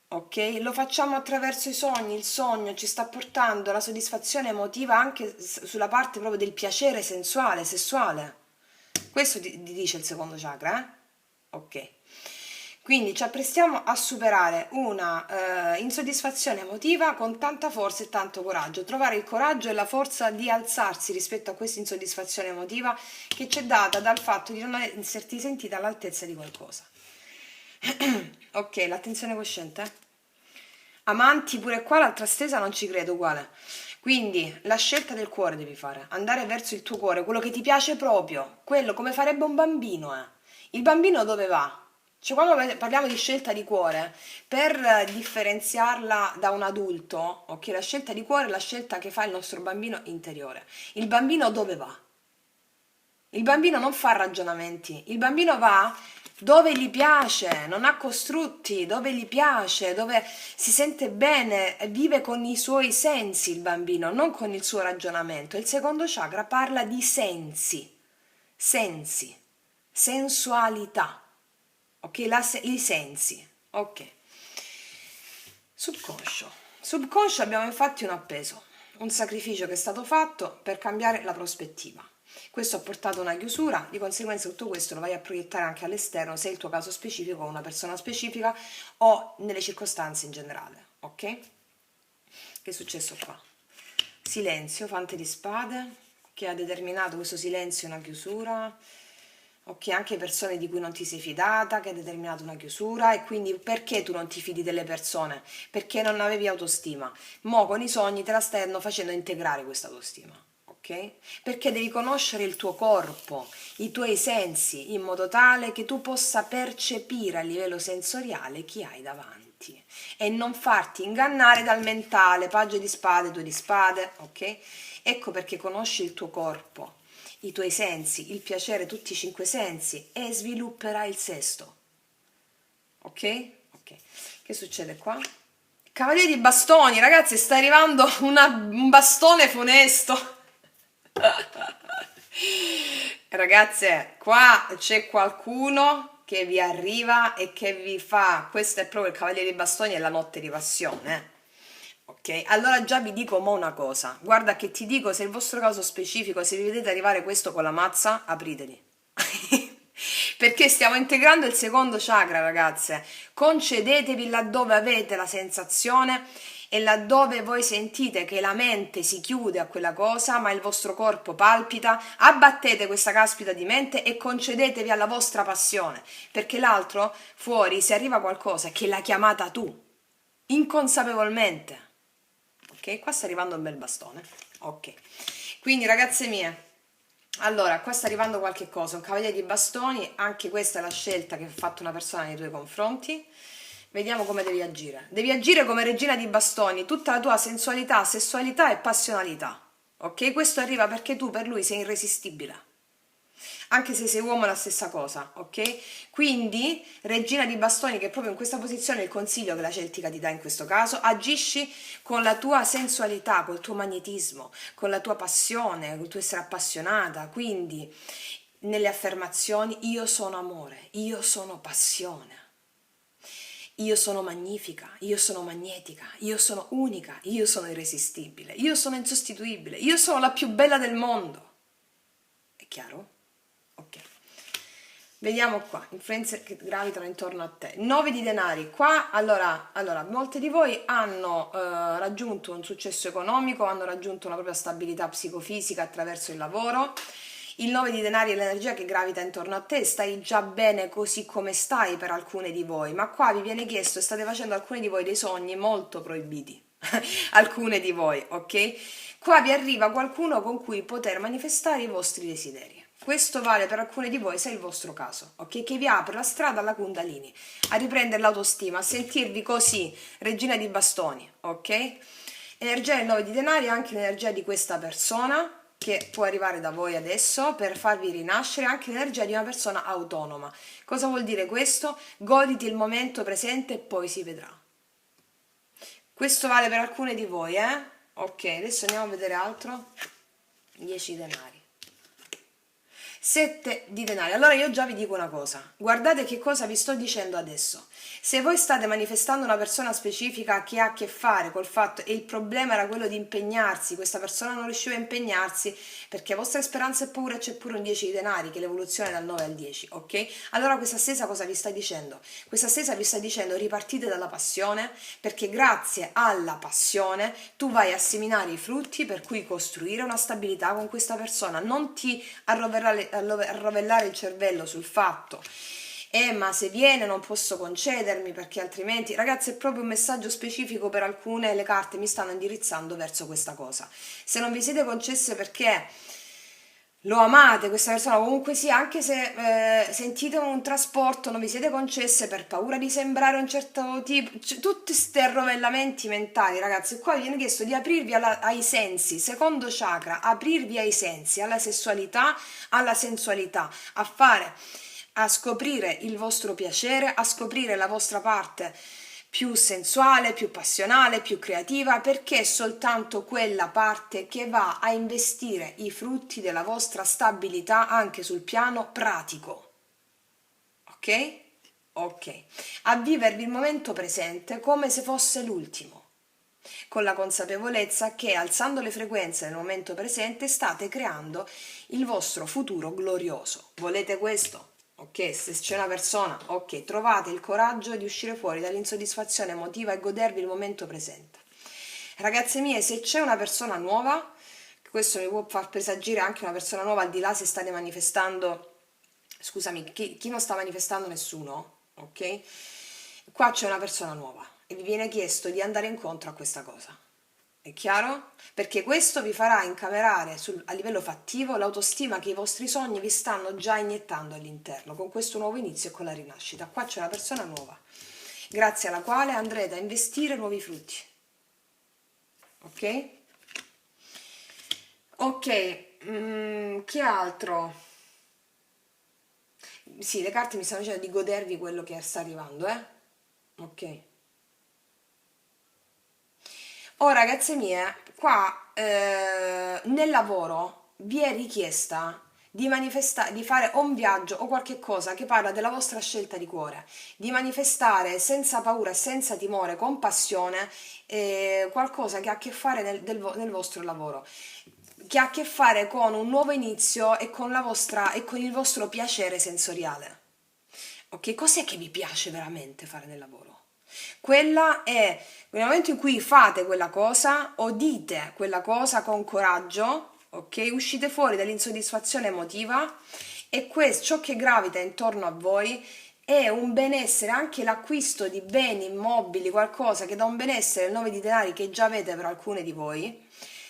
ok? Lo facciamo attraverso i sogni, il sogno ci sta portando la soddisfazione emotiva anche sulla parte proprio del piacere sensuale, sessuale. Questo ti dice il secondo chakra, Ok. Quindi ci apprestiamo a superare una insoddisfazione emotiva con tanta forza e tanto coraggio. Trovare il coraggio e la forza di alzarsi rispetto a questa insoddisfazione emotiva che ci è data dal fatto di non esserti sentita all'altezza di qualcosa. Ok, l'attenzione cosciente. Amanti, pure qua l'altra stesa non ci credo uguale. Quindi la scelta del cuore devi fare, andare verso il tuo cuore, quello che ti piace proprio, quello come farebbe un bambino. Il bambino dove va? Cioè quando parliamo di scelta di cuore, per differenziarla da un adulto, ok, la scelta di cuore è la scelta che fa il nostro bambino interiore. Il bambino dove va? Il bambino non fa ragionamenti, il bambino va dove gli piace, non ha costrutti, dove gli piace, dove si sente bene, vive con i suoi sensi il bambino, non con il suo ragionamento. Il secondo chakra parla di sensi, sensi, sensualità, ok? I sensi, ok. Subconscio. Subconscio abbiamo infatti un appeso, un sacrificio che è stato fatto per cambiare la prospettiva. Questo ha portato a una chiusura, di conseguenza tutto questo lo vai a proiettare anche all'esterno se è il tuo caso specifico o una persona specifica o nelle circostanze in generale, ok? Che è successo qua? Silenzio, fante di spade, che ha determinato questo silenzio una chiusura, ok? Anche persone di cui non ti sei fidata, che ha determinato una chiusura e quindi perché tu non ti fidi delle persone? Perché non avevi autostima. Mo' con i sogni te la stanno facendo integrare questa autostima. Perché devi conoscere il tuo corpo, i tuoi sensi, in modo tale che tu possa percepire a livello sensoriale chi hai davanti e non farti ingannare dal mentale, paggio di spade, 2 di spade, ok? Ecco perché conosci il tuo corpo, i tuoi sensi, il piacere, tutti i 5 sensi e svilupperai il sesto, ok? Ok. Che succede qua? Cavaliere di bastoni, ragazzi, sta arrivando un bastone funesto. Ragazze, qua c'è qualcuno che vi arriva e che vi fa, questo è proprio il Cavaliere dei Bastoni e la notte di passione. Ok, allora già vi dico mo una cosa, guarda che ti dico, se è il vostro caso specifico, se vi vedete arrivare questo con la mazza, apriteli. Perché stiamo integrando il secondo chakra, ragazze. Concedetevi laddove avete la sensazione e laddove voi sentite che la mente si chiude a quella cosa, ma il vostro corpo palpita, abbattete questa caspita di mente e concedetevi alla vostra passione, perché l'altro fuori, se arriva qualcosa che l'ha chiamata tu, inconsapevolmente. Ok, qua sta arrivando un bel bastone. Ok, quindi ragazze mie, allora, qua sta arrivando qualche cosa, un cavaliere di bastoni, anche questa è la scelta che ha fatto una persona nei tuoi confronti. Vediamo come devi agire. Devi agire come regina di bastoni, tutta la tua sensualità, sessualità e passionalità. Ok? Questo arriva perché tu per lui sei irresistibile. Anche se sei uomo è la stessa cosa, ok? Quindi, regina di bastoni, che proprio in questa posizione è il consiglio che la Celtica ti dà in questo caso, agisci con la tua sensualità, col tuo magnetismo, con la tua passione, col tuo essere appassionata. Quindi, nelle affermazioni, io sono amore, io sono passione. Io sono magnifica, io sono magnetica, io sono unica, io sono irresistibile, io sono insostituibile, io sono la più bella del mondo. È chiaro? Ok. Vediamo qua, influenze che gravitano intorno a te. 9 di denari. Qua, allora molte di voi hanno raggiunto un successo economico, hanno raggiunto una propria stabilità psicofisica attraverso il lavoro. Il 9 di denari è l'energia che gravita intorno a te, stai già bene così come stai per alcune di voi, ma qua vi viene chiesto e state facendo alcuni di voi dei sogni molto proibiti, alcune di voi, ok? Qua vi arriva qualcuno con cui poter manifestare i vostri desideri. Questo vale per alcune di voi se è il vostro caso, ok? Che vi apre la strada alla Kundalini, a riprendere l'autostima, a sentirvi così, regina di bastoni, ok? Energia del 9 di denari è anche l'energia di questa persona, che può arrivare da voi adesso per farvi rinascere anche l'energia di una persona autonoma. Cosa vuol dire questo? Goditi il momento presente e poi si vedrà. Questo vale per alcune di voi, eh? Ok, adesso andiamo a vedere altro. 10 denari. 7 di denari. Allora io già vi dico una cosa, guardate che cosa vi sto dicendo adesso. Se voi state manifestando una persona specifica che ha a che fare col fatto e il problema era quello di impegnarsi, questa persona non riusciva a impegnarsi perché a vostra speranza e paura c'è pure un 10 di denari, che è l'evoluzione dal 9 al 10, ok? Allora questa stessa cosa vi sta dicendo? Questa stessa vi sta dicendo ripartite dalla passione, perché grazie alla passione tu vai a seminare i frutti per cui costruire una stabilità con questa persona. Non ti arrovellare il cervello sul fatto ma se viene non posso concedermi perché altrimenti, ragazzi, è proprio un messaggio specifico per alcune, le carte mi stanno indirizzando verso questa cosa. Se non vi siete concesse perché lo amate questa persona, comunque sia, anche se sentite un trasporto, non vi siete concesse per paura di sembrare un certo tipo, tutti questi arrovellamenti mentali, ragazzi. Qua vi viene chiesto di aprirvi ai sensi, secondo chakra, aprirvi ai sensi, alla sessualità, alla sensualità, a scoprire il vostro piacere, a scoprire la vostra parte più sensuale, più passionale, più creativa, perché è soltanto quella parte che va a investire i frutti della vostra stabilità anche sul piano pratico. Ok? Ok. A vivervi il momento presente come se fosse l'ultimo, con la consapevolezza che alzando le frequenze nel momento presente state creando il vostro futuro glorioso. Volete questo? Ok, se c'è una persona, ok, trovate il coraggio di uscire fuori dall'insoddisfazione emotiva e godervi il momento presente. Ragazze mie, se c'è una persona nuova, questo mi può far presagire anche una persona nuova, al di là se state manifestando, scusami, chi non sta manifestando nessuno, ok? Qua c'è una persona nuova e vi viene chiesto di andare incontro a questa cosa. È chiaro? Perché questo vi farà incamerare a livello fattivo l'autostima che i vostri sogni vi stanno già iniettando all'interno, con questo nuovo inizio e con la rinascita. Qua c'è una persona nuova, grazie alla quale andrete a investire nuovi frutti. Ok? Ok, che altro? Sì, le carte mi stanno dicendo di godervi quello che sta arrivando, eh? Ok. Oh ragazze mie, qua nel lavoro vi è richiesta di fare o un viaggio o qualche cosa che parla della vostra scelta di cuore, di manifestare senza paura e senza timore, con passione, qualcosa che ha a che fare nel vostro lavoro, che ha a che fare con un nuovo inizio e con e con il vostro piacere sensoriale. Ok, cos'è che vi piace veramente fare nel lavoro? Quella è nel momento in cui fate quella cosa o dite quella cosa con coraggio, ok? Uscite fuori dall'insoddisfazione emotiva e ciò che gravita intorno a voi è un benessere, anche l'acquisto di beni immobili, qualcosa che dà un benessere, il 9 di denari che già avete per alcune di voi,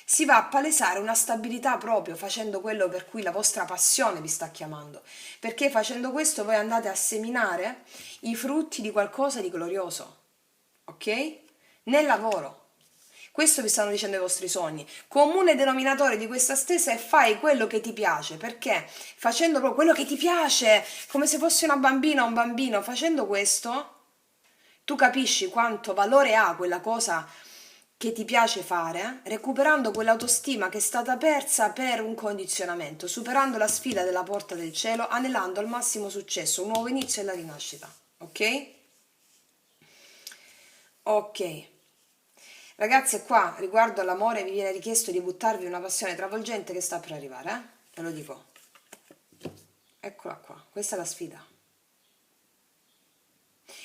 si va a palesare una stabilità proprio facendo quello per cui la vostra passione vi sta chiamando, perché facendo questo voi andate a seminare i frutti di qualcosa di glorioso, ok? Nel lavoro. Questo vi stanno dicendo i vostri sogni. Comune denominatore di questa stesa è fai quello che ti piace, perché facendo proprio quello che ti piace, come se fossi una bambina o un bambino, facendo questo, tu capisci quanto valore ha quella cosa che ti piace fare, recuperando quell'autostima che è stata persa per un condizionamento, superando la sfida della porta del cielo, anelando al massimo successo, un nuovo inizio e la rinascita. Ok? Ok. Ragazze, qua riguardo all'amore vi viene richiesto di buttarvi una passione travolgente che sta per arrivare, eh? Ve lo dico. Eccola qua, questa è la sfida.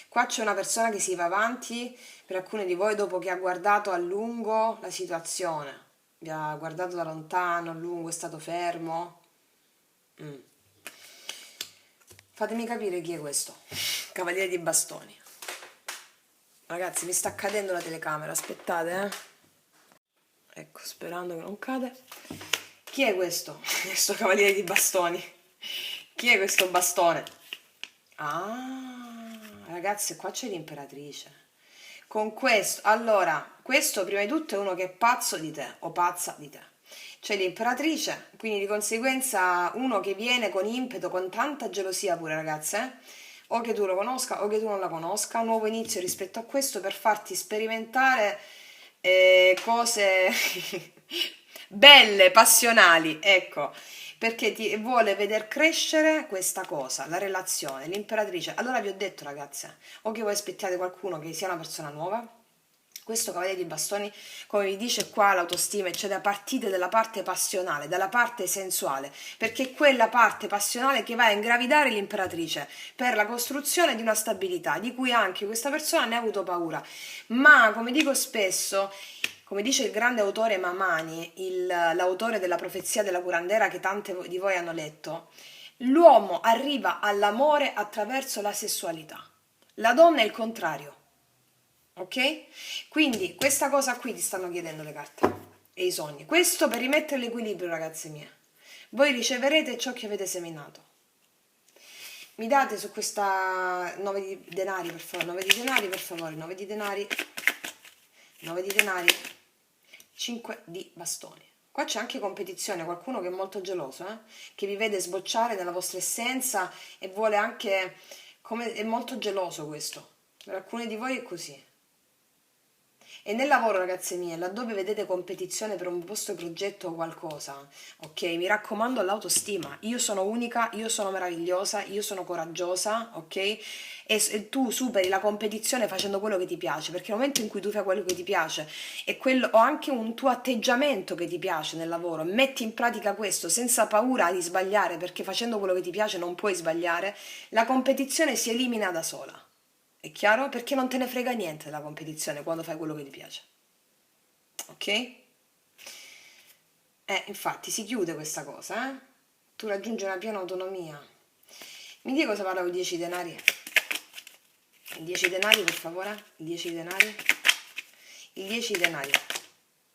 Qua c'è una persona che si va avanti per alcuni di voi dopo che ha guardato a lungo la situazione. Vi ha guardato da lontano, a lungo, è stato fermo. Mm. Fatemi capire chi è questo. Cavaliere di bastoni. Ragazzi, mi sta cadendo la telecamera, aspettate, Ecco, sperando che non cade. Chi è questo? Questo cavaliere di bastoni. Chi è questo bastone? Ah, ragazzi, qua c'è l'imperatrice. Con questo, allora, questo prima di tutto è uno che è pazzo di te o pazza di te. c'è l'imperatrice, quindi di conseguenza uno che viene con impeto, con tanta gelosia pure ragazze, o che tu lo conosca o che tu non la conosca, un nuovo inizio rispetto a questo per farti sperimentare cose belle, passionali, ecco, perché ti vuole veder crescere questa cosa, la relazione, l'imperatrice. Allora vi ho detto ragazze, o che voi aspettiate qualcuno che sia una persona nuova, questo cavaliere di bastoni, come vi dice qua l'autostima, eccetera, partite dalla parte passionale, dalla parte sensuale, perché è quella parte passionale che va a ingravidare l'imperatrice per la costruzione di una stabilità, di cui anche questa persona ne ha avuto paura. Ma, come dico spesso, come dice il grande autore Mamani, l'autore della profezia della curandera che tante di voi hanno letto, l'uomo arriva all'amore attraverso la sessualità. La donna è il contrario. Ok? Quindi questa cosa qui ti stanno chiedendo le carte e i sogni. Questo per rimettere l'equilibrio, ragazze mie. Voi riceverete ciò che avete seminato. Mi date su questa 9 di denari, per favore, 9 di denari, per favore, 9 di denari, 9 di denari, 5 di bastoni. Qua c'è anche competizione, qualcuno che è molto geloso, che vi vede sbocciare nella vostra essenza e vuole anche, come, è molto geloso questo. Per alcuni di voi è così. E nel lavoro, ragazze mie, laddove vedete competizione per un vostro progetto o qualcosa, ok? Mi raccomando all'autostima. Io sono unica, io sono meravigliosa, io sono coraggiosa, ok? E tu superi la competizione facendo quello che ti piace, perché nel momento in cui tu fai quello che ti piace e quello, o anche un tuo atteggiamento che ti piace nel lavoro, metti in pratica questo senza paura di sbagliare, perché facendo quello che ti piace non puoi sbagliare, la competizione si elimina da sola. È chiaro? Perché non te ne frega niente della competizione quando fai quello che ti piace. Ok? Infatti si chiude questa cosa, eh? Tu raggiungi una piena autonomia. Mi dica cosa parla con 10 denari? 10 denari, per favore? 10 denari? Il 10 denari.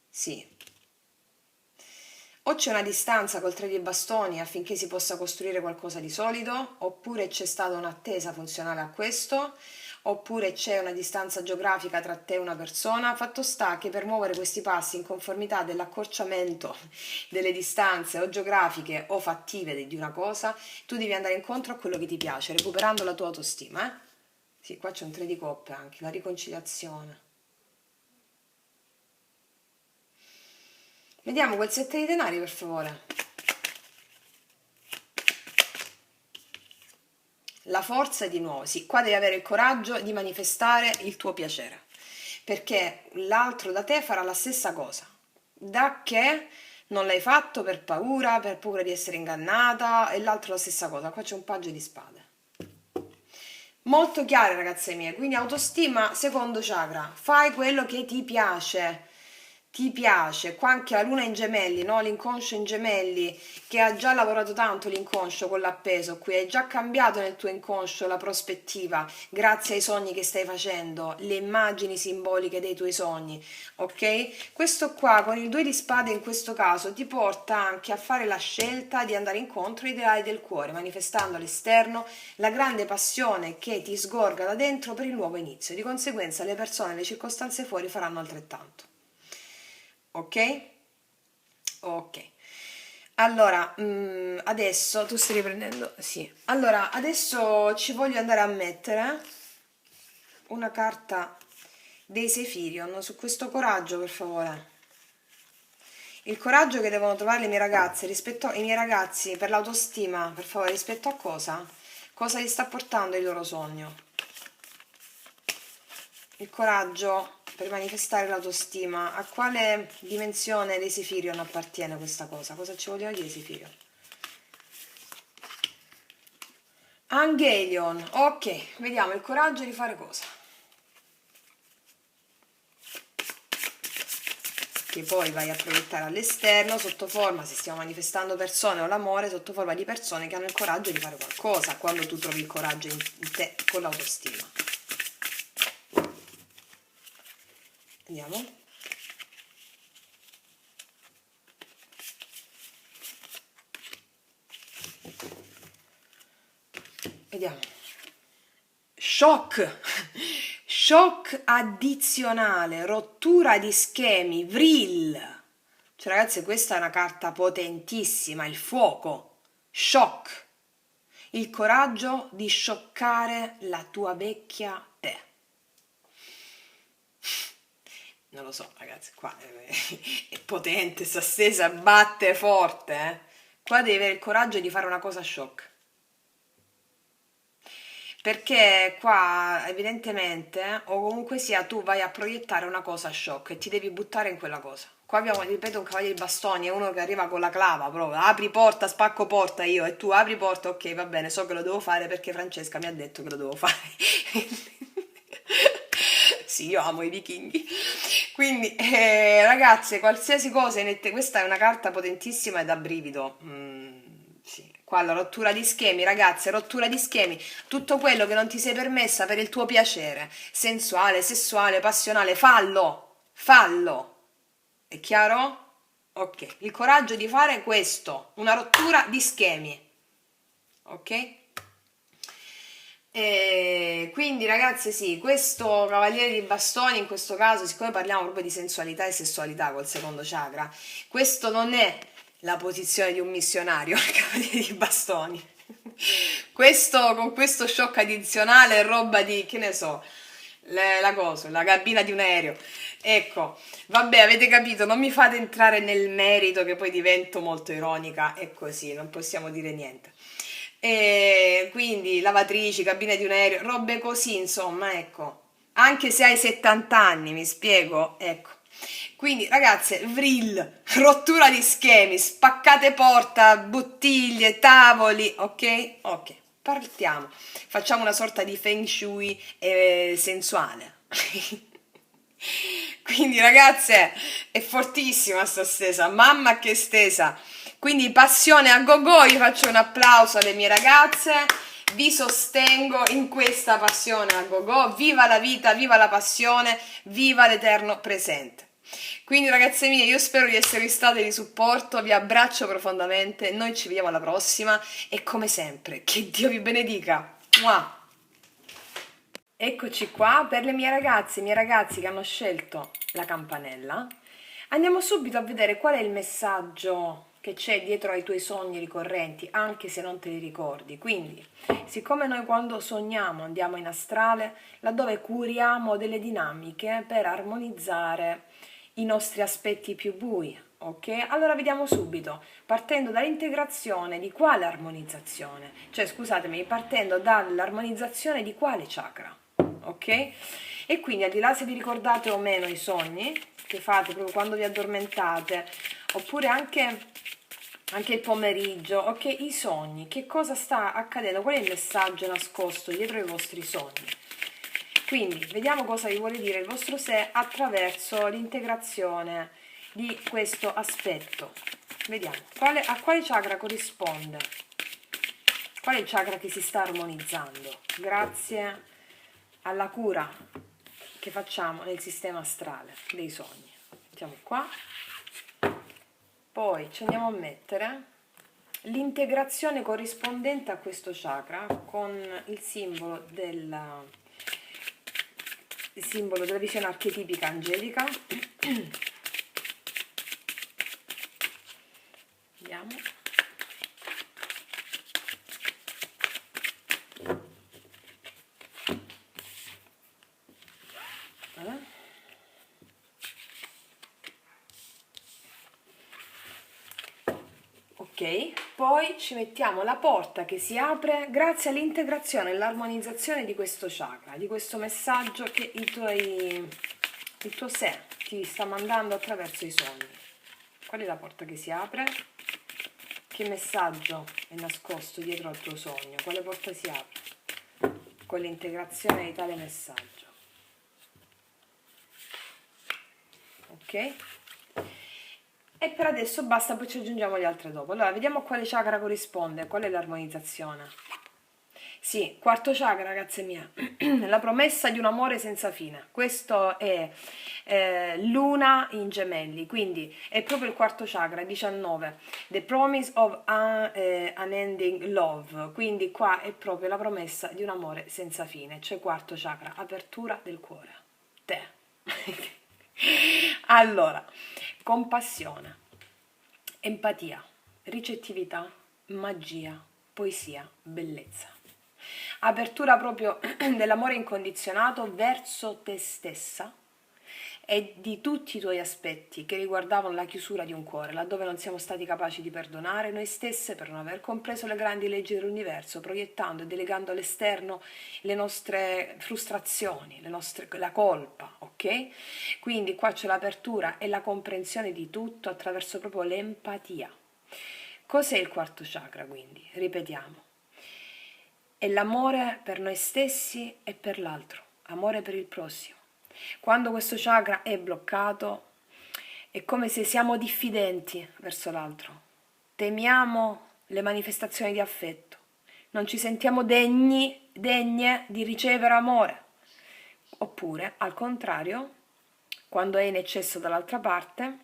Sì. O c'è una distanza col 3 di bastoni affinché si possa costruire qualcosa di solido, oppure c'è stata un'attesa funzionale a questo, oppure c'è una distanza geografica tra te e una persona. Fatto sta che per muovere questi passi in conformità dell'accorciamento delle distanze o geografiche o fattive di una cosa, tu devi andare incontro a quello che ti piace, recuperando la tua autostima, eh? Sì, qua c'è un 3 di coppe anche, la riconciliazione. Vediamo quel 7 di denari, per favore. La forza di nuovo, sì, qua devi avere il coraggio di manifestare il tuo piacere, perché l'altro da te farà la stessa cosa, da che non l'hai fatto per paura di essere ingannata, e l'altro la stessa cosa. Qua c'è un paggio di spade. Molto chiare, ragazze mie, quindi autostima, secondo chakra, fai quello che ti piace, qua anche la luna in gemelli, no? L'inconscio in gemelli, che ha già lavorato tanto l'inconscio con l'appeso qui, hai già cambiato nel tuo inconscio la prospettiva, grazie ai sogni che stai facendo, le immagini simboliche dei tuoi sogni, ok? Questo qua con il 2 di spade in questo caso ti porta anche a fare la scelta di andare incontro ai ideali del cuore, manifestando all'esterno la grande passione che ti sgorga da dentro per il nuovo inizio. Di conseguenza le persone e le circostanze fuori faranno altrettanto. Ok? Ok. Allora, adesso tu stai riprendendo? Sì. Allora, adesso ci voglio andare a mettere una carta dei Sefirion su questo coraggio, per favore. Il coraggio che devono trovare le mie ragazze rispetto ai miei ragazzi per l'autostima, per favore, rispetto a cosa? Cosa gli sta portando il loro sogno? Il coraggio per manifestare l'autostima. A quale dimensione dei Sefirion appartiene questa cosa? Cosa ci vogliono dire i Sefirion? Angelion, ok, vediamo il coraggio di fare cosa? Che poi vai a proiettare all'esterno sotto forma, se stiamo manifestando persone o l'amore, sotto forma di persone che hanno il coraggio di fare qualcosa, quando tu trovi il coraggio in te con l'autostima. Vediamo. Vediamo. Shock, shock addizionale, rottura di schemi, vril. Cioè, ragazzi, questa è una carta potentissima, il fuoco, shock, il coraggio di scioccare la tua vecchia te. Non lo so, ragazzi, qua è potente, sta stesa, batte forte, eh. Qua devi avere il coraggio di fare una cosa shock. Perché qua evidentemente, o comunque sia, tu vai a proiettare una cosa shock e ti devi buttare in quella cosa. Qua abbiamo, ripeto, un cavaliere di bastoni, è uno che arriva con la clava proprio, apri porta, spacco porta io, e tu apri porta, ok, va bene, so che lo devo fare perché Francesca mi ha detto che lo devo fare. Sì, io amo i vichinghi. Quindi, ragazze, qualsiasi cosa, questa è una carta potentissima e da brivido. Sì. Qua la rottura di schemi, ragazze, rottura di schemi. Tutto quello che non ti sei permessa per il tuo piacere, sensuale, sessuale, passionale, fallo, fallo. È chiaro? Ok. Il coraggio di fare questo, una rottura di schemi. Ok? E quindi ragazze sì, questo cavaliere di bastoni in questo caso, siccome parliamo proprio di sensualità e sessualità col secondo chakra, questo non è la posizione di un missionario, il cavaliere di bastoni. Questo, con questo shock addizionale è roba di, che ne so, la cosa, la cabina di un aereo. Ecco, vabbè, avete capito, non mi fate entrare nel merito che poi divento molto ironica e così, non possiamo dire niente. E quindi lavatrici, cabine di un aereo, robe così, insomma, ecco. Anche se hai 70 anni, mi spiego, ecco. Quindi, ragazze, vril, rottura di schemi, spaccate porta, bottiglie, tavoli, ok? Ok, partiamo. Facciamo una sorta di feng shui sensuale. Quindi, ragazze, è fortissima sta stesa, mamma che stesa. Quindi passione a go-go, io faccio un applauso alle mie ragazze, vi sostengo in questa passione a go-go, viva la vita, viva la passione, viva l'eterno presente. Quindi ragazze mie, io spero di esservi state di supporto, vi abbraccio profondamente, noi ci vediamo alla prossima e come sempre, che Dio vi benedica. Mua. Eccoci qua per le mie ragazze, i miei ragazzi che hanno scelto la campanella. Andiamo subito a vedere qual è il messaggio che c'è dietro ai tuoi sogni ricorrenti, anche se non te li ricordi. Quindi, siccome noi quando sogniamo andiamo in astrale, laddove curiamo delle dinamiche per armonizzare i nostri aspetti più bui, ok? Allora vediamo subito, partendo dall'integrazione di quale armonizzazione? Cioè, scusatemi, partendo dall'armonizzazione di quale chakra? Ok? E quindi al di là se vi ricordate o meno i sogni che fate proprio quando vi addormentate, oppure anche il pomeriggio, ok? I sogni, che cosa sta accadendo? Qual è il messaggio nascosto dietro i vostri sogni? Quindi vediamo cosa vi vuole dire il vostro sé attraverso l'integrazione di questo aspetto. Vediamo a quale chakra corrisponde, qual è il chakra che si sta armonizzando grazie alla cura che facciamo nel sistema astrale dei sogni. Mettiamo qua, poi ci andiamo a mettere l'integrazione corrispondente a questo chakra con il simbolo della visione archetipica angelica. Vediamo. Ok, poi ci mettiamo la porta che si apre grazie all'integrazione e all'armonizzazione di questo chakra, di questo messaggio che il tuo sé ti sta mandando attraverso i sogni. Qual è la porta che si apre? Che messaggio è nascosto dietro al tuo sogno? Quale porta si apre? Con l'integrazione di tale messaggio. Ok? E per adesso basta, poi ci aggiungiamo le altre dopo. Allora, vediamo a quale chakra corrisponde, qual è l'armonizzazione. Sì, quarto chakra, ragazze mie, la promessa di un amore senza fine. Questo è Luna in gemelli, quindi è proprio il quarto chakra, 19. The promise of unending love. Quindi qua è proprio la promessa di un amore senza fine, cioè quarto chakra, apertura del cuore. Te. Allora, compassione. empatia, ricettività, magia, poesia, bellezza. Apertura proprio dell'amore incondizionato verso te stessa e di tutti i tuoi aspetti che riguardavano la chiusura di un cuore, laddove non siamo stati capaci di perdonare noi stesse per non aver compreso le grandi leggi dell'universo, proiettando e delegando all'esterno le nostre frustrazioni, la colpa, ok? Quindi qua c'è l'apertura e la comprensione di tutto attraverso proprio l'empatia. Cos'è il quarto chakra, quindi? Ripetiamo. È l'amore per noi stessi e per l'altro, amore per il prossimo. Quando questo chakra è bloccato è come se siamo diffidenti verso l'altro, temiamo le manifestazioni di affetto, non ci sentiamo degne di ricevere amore. Oppure, al contrario, quando è in eccesso dall'altra parte,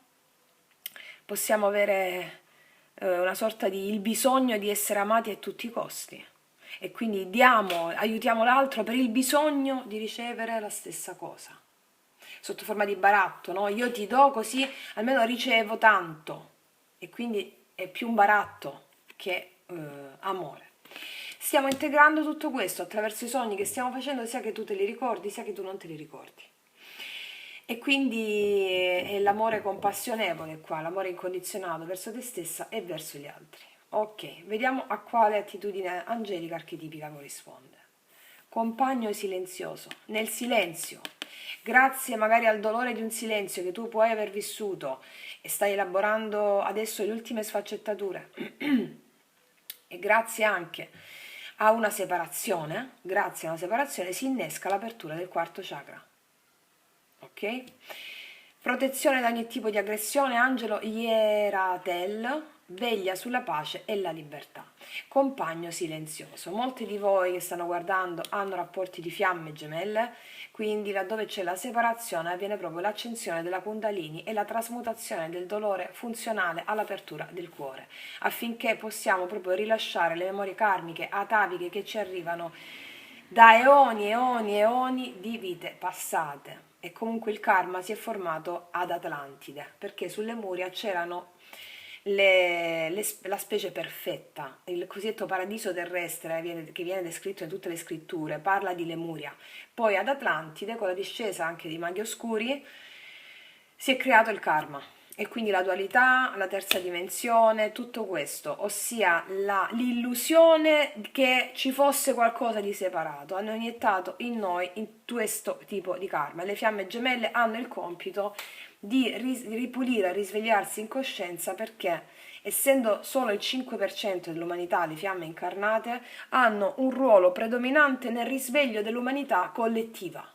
possiamo avere una sorta di il bisogno di essere amati a tutti i costi e quindi aiutiamo l'altro per il bisogno di ricevere la stessa cosa, sotto forma di baratto, no? Io ti do così almeno ricevo tanto e quindi è più un baratto che amore. Stiamo integrando tutto questo attraverso i sogni che stiamo facendo, sia che tu te li ricordi, sia che tu non te li ricordi. E quindi è l'amore compassionevole qua, l'amore incondizionato verso te stessa e verso gli altri. Ok, vediamo a quale attitudine angelica archetipica corrisponde. Compagno silenzioso, nel silenzio, grazie magari al dolore di un silenzio che tu puoi aver vissuto e stai elaborando adesso le ultime sfaccettature e grazie anche a una separazione, grazie a una separazione si innesca l'apertura del quarto chakra. Ok? Protezione da ogni tipo di aggressione, angelo Ieratel, veglia sulla pace e la libertà. Compagno silenzioso. Molti di voi che stanno guardando hanno rapporti di fiamme gemelle, quindi laddove c'è la separazione avviene proprio l'accensione della Kundalini e la trasmutazione del dolore funzionale all'apertura del cuore, affinché possiamo proprio rilasciare le memorie karmiche, ataviche che ci arrivano da eoni, eoni, eoni di vite passate. E comunque il karma si è formato ad Atlantide, perché sulle Lemuria c'erano la specie perfetta, il cosiddetto paradiso terrestre che viene descritto in tutte le scritture, parla di Lemuria. Poi ad Atlantide, con la discesa anche di maghi oscuri, si è creato il karma. E quindi la dualità, la terza dimensione, tutto questo, ossia l'illusione che ci fosse qualcosa di separato, hanno iniettato in noi in questo tipo di karma. Le fiamme gemelle hanno il compito di ripulire, risvegliarsi in coscienza perché, essendo solo il 5% dell'umanità le fiamme incarnate, hanno un ruolo predominante nel risveglio dell'umanità collettiva.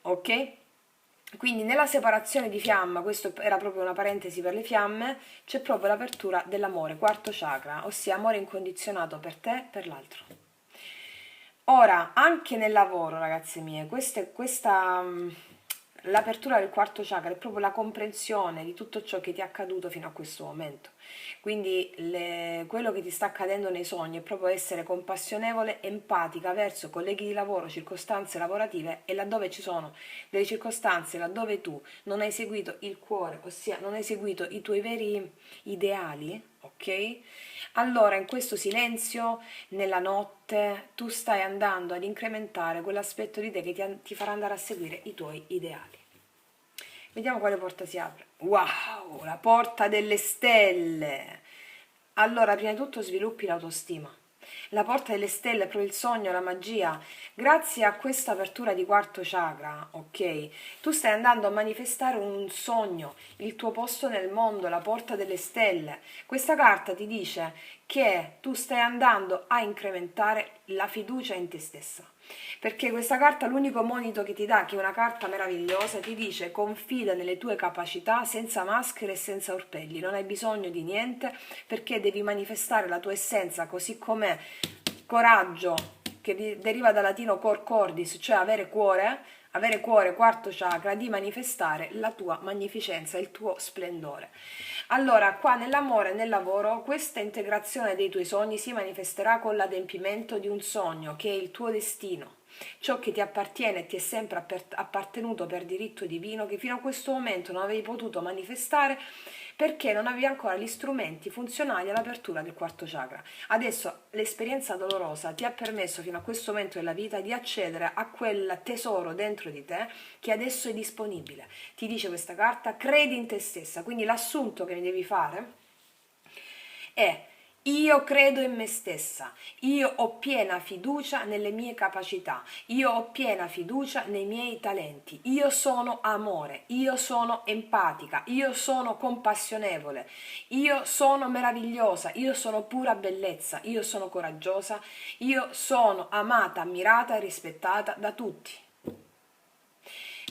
Ok? Quindi nella separazione di fiamma, questo era proprio una parentesi per le fiamme, c'è proprio l'apertura dell'amore, quarto chakra, ossia amore incondizionato per te e per l'altro. Ora, anche nel lavoro, ragazze mie, l'apertura del quarto chakra è proprio la comprensione di tutto ciò che ti è accaduto fino a questo momento. Quindi quello che ti sta accadendo nei sogni è proprio essere compassionevole, empatica verso colleghi di lavoro, circostanze lavorative e laddove ci sono delle circostanze laddove tu non hai seguito il cuore, ossia non hai seguito i tuoi veri ideali, ok? Allora in questo silenzio, nella notte, tu stai andando ad incrementare quell'aspetto di te che ti farà andare a seguire i tuoi ideali. Vediamo quale porta si apre. Wow, la porta delle stelle. Allora, prima di tutto sviluppi l'autostima. La porta delle stelle è proprio il sogno, la magia. Grazie a questa apertura di quarto chakra, ok? Tu stai andando a manifestare un sogno, il tuo posto nel mondo, la porta delle stelle. Questa carta ti dice che tu stai andando a incrementare la fiducia in te stessa. Perché questa carta, l'unico monito che ti dà, che è una carta meravigliosa, ti dice confida nelle tue capacità senza maschere e senza orpelli, non hai bisogno di niente perché devi manifestare la tua essenza così com'è, coraggio, che deriva dal latino cor cordis, cioè avere cuore, quarto chakra, di manifestare la tua magnificenza, il tuo splendore. Allora, qua nell'amore e nel lavoro, questa integrazione dei tuoi sogni si manifesterà con l'adempimento di un sogno, che è il tuo destino, ciò che ti appartiene e ti è sempre appartenuto per diritto divino, che fino a questo momento non avevi potuto manifestare perché non avevi ancora gli strumenti funzionali all'apertura del quarto chakra. Adesso l'esperienza dolorosa ti ha permesso fino a questo momento della vita di accedere a quel tesoro dentro di te che adesso è disponibile. Ti dice questa carta: credi in te stessa. Quindi l'assunto che ne devi fare è: io credo in me stessa, io ho piena fiducia nelle mie capacità, io ho piena fiducia nei miei talenti, io sono amore, io sono empatica, io sono compassionevole, io sono meravigliosa, io sono pura bellezza, io sono coraggiosa, io sono amata, ammirata e rispettata da tutti.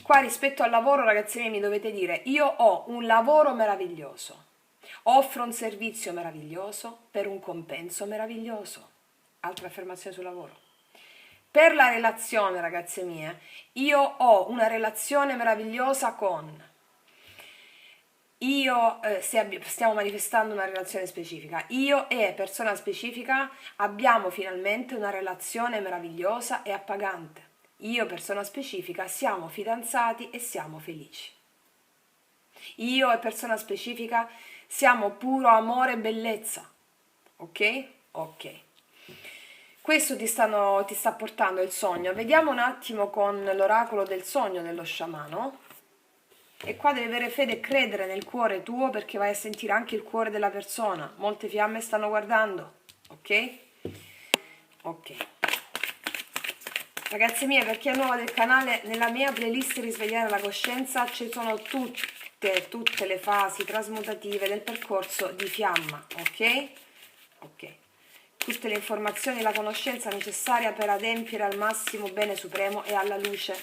Qua rispetto al lavoro, ragazzi miei, mi dovete dire: io ho un lavoro meraviglioso. Offro un servizio meraviglioso per un compenso meraviglioso. Altra affermazione sul lavoro. Per la relazione, ragazze mie, io ho una relazione meravigliosa con... stiamo manifestando una relazione specifica. Io e persona specifica abbiamo finalmente una relazione meravigliosa e appagante. Io, persona specifica, siamo fidanzati e siamo felici. Io e persona specifica siamo puro amore e bellezza, ok? Ok. Questo ti sta portando il sogno. Vediamo un attimo con l'oracolo del sogno dello sciamano. E qua devi avere fede e credere nel cuore tuo, perché vai a sentire anche il cuore della persona. Molte fiamme stanno guardando, ok? Ok. Ragazze mie, per chi è nuovo del canale, nella mia playlist Risvegliare la coscienza ci sono tutte le fasi trasmutative del percorso di fiamma, ok? Ok. Tutte le informazioni e la conoscenza necessaria per adempiere al massimo bene supremo e alla luce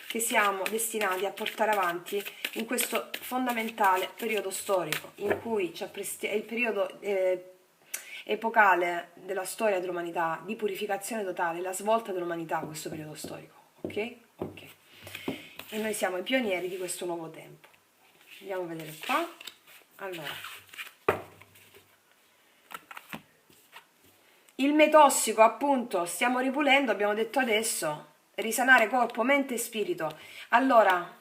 che siamo destinati a portare avanti in questo fondamentale periodo storico, in cui è il periodo epocale della storia dell'umanità, di purificazione totale, la svolta dell'umanità, questo periodo storico, ok? Ok. E noi siamo i pionieri di questo nuovo tempo. Andiamo a vedere qua. Allora, il metossico, appunto, stiamo ripulendo, abbiamo detto adesso, risanare corpo, mente e spirito. Allora,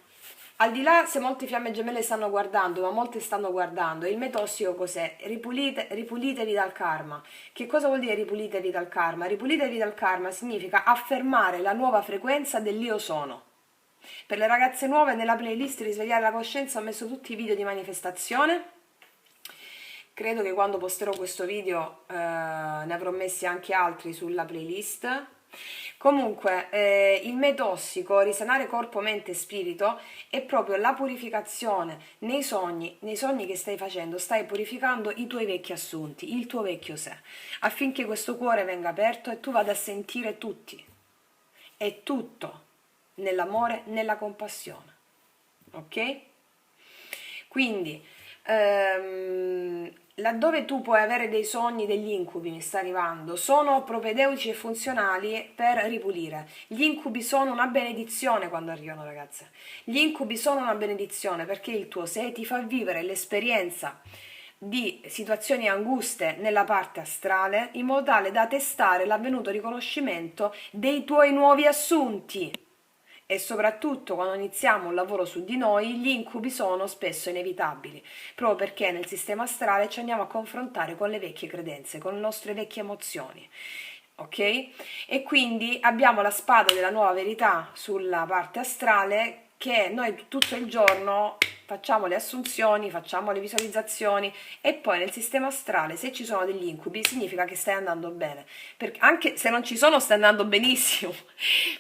al di là se molte fiamme gemelle stanno guardando, ma molte stanno guardando, il metossico cos'è? Ripulitevi dal karma. Che cosa vuol dire ripulitevi dal karma? Ripulitevi dal karma significa affermare la nuova frequenza dell'io sono. Per le ragazze nuove, nella playlist Risvegliare la coscienza ho messo tutti i video di manifestazione. Credo che quando posterò questo video ne avrò messi anche altri sulla playlist. Comunque, il metossico, risanare corpo, mente e spirito, è proprio la purificazione nei sogni che stai facendo. Stai purificando i tuoi vecchi assunti, il tuo vecchio sé, affinché questo cuore venga aperto e tu vada a sentire tutti e tutto nell'amore, nella compassione. Ok? Quindi, laddove tu puoi avere dei sogni, degli incubi, mi sta arrivando, sono propedeutici e funzionali per ripulire. Gli incubi sono una benedizione quando arrivano, ragazze. Gli incubi sono una benedizione perché il tuo sé ti fa vivere l'esperienza di situazioni anguste nella parte astrale in modo tale da testare l'avvenuto riconoscimento dei tuoi nuovi assunti. E soprattutto quando iniziamo un lavoro su di noi, gli incubi sono spesso inevitabili, proprio perché nel sistema astrale ci andiamo a confrontare con le vecchie credenze, con le nostre vecchie emozioni. Ok? E quindi abbiamo la spada della nuova verità sulla parte astrale, che noi tutto il giorno facciamo le assunzioni, facciamo le visualizzazioni, e poi nel sistema astrale, se ci sono degli incubi, significa che stai andando bene, perché anche se non ci sono stai andando benissimo,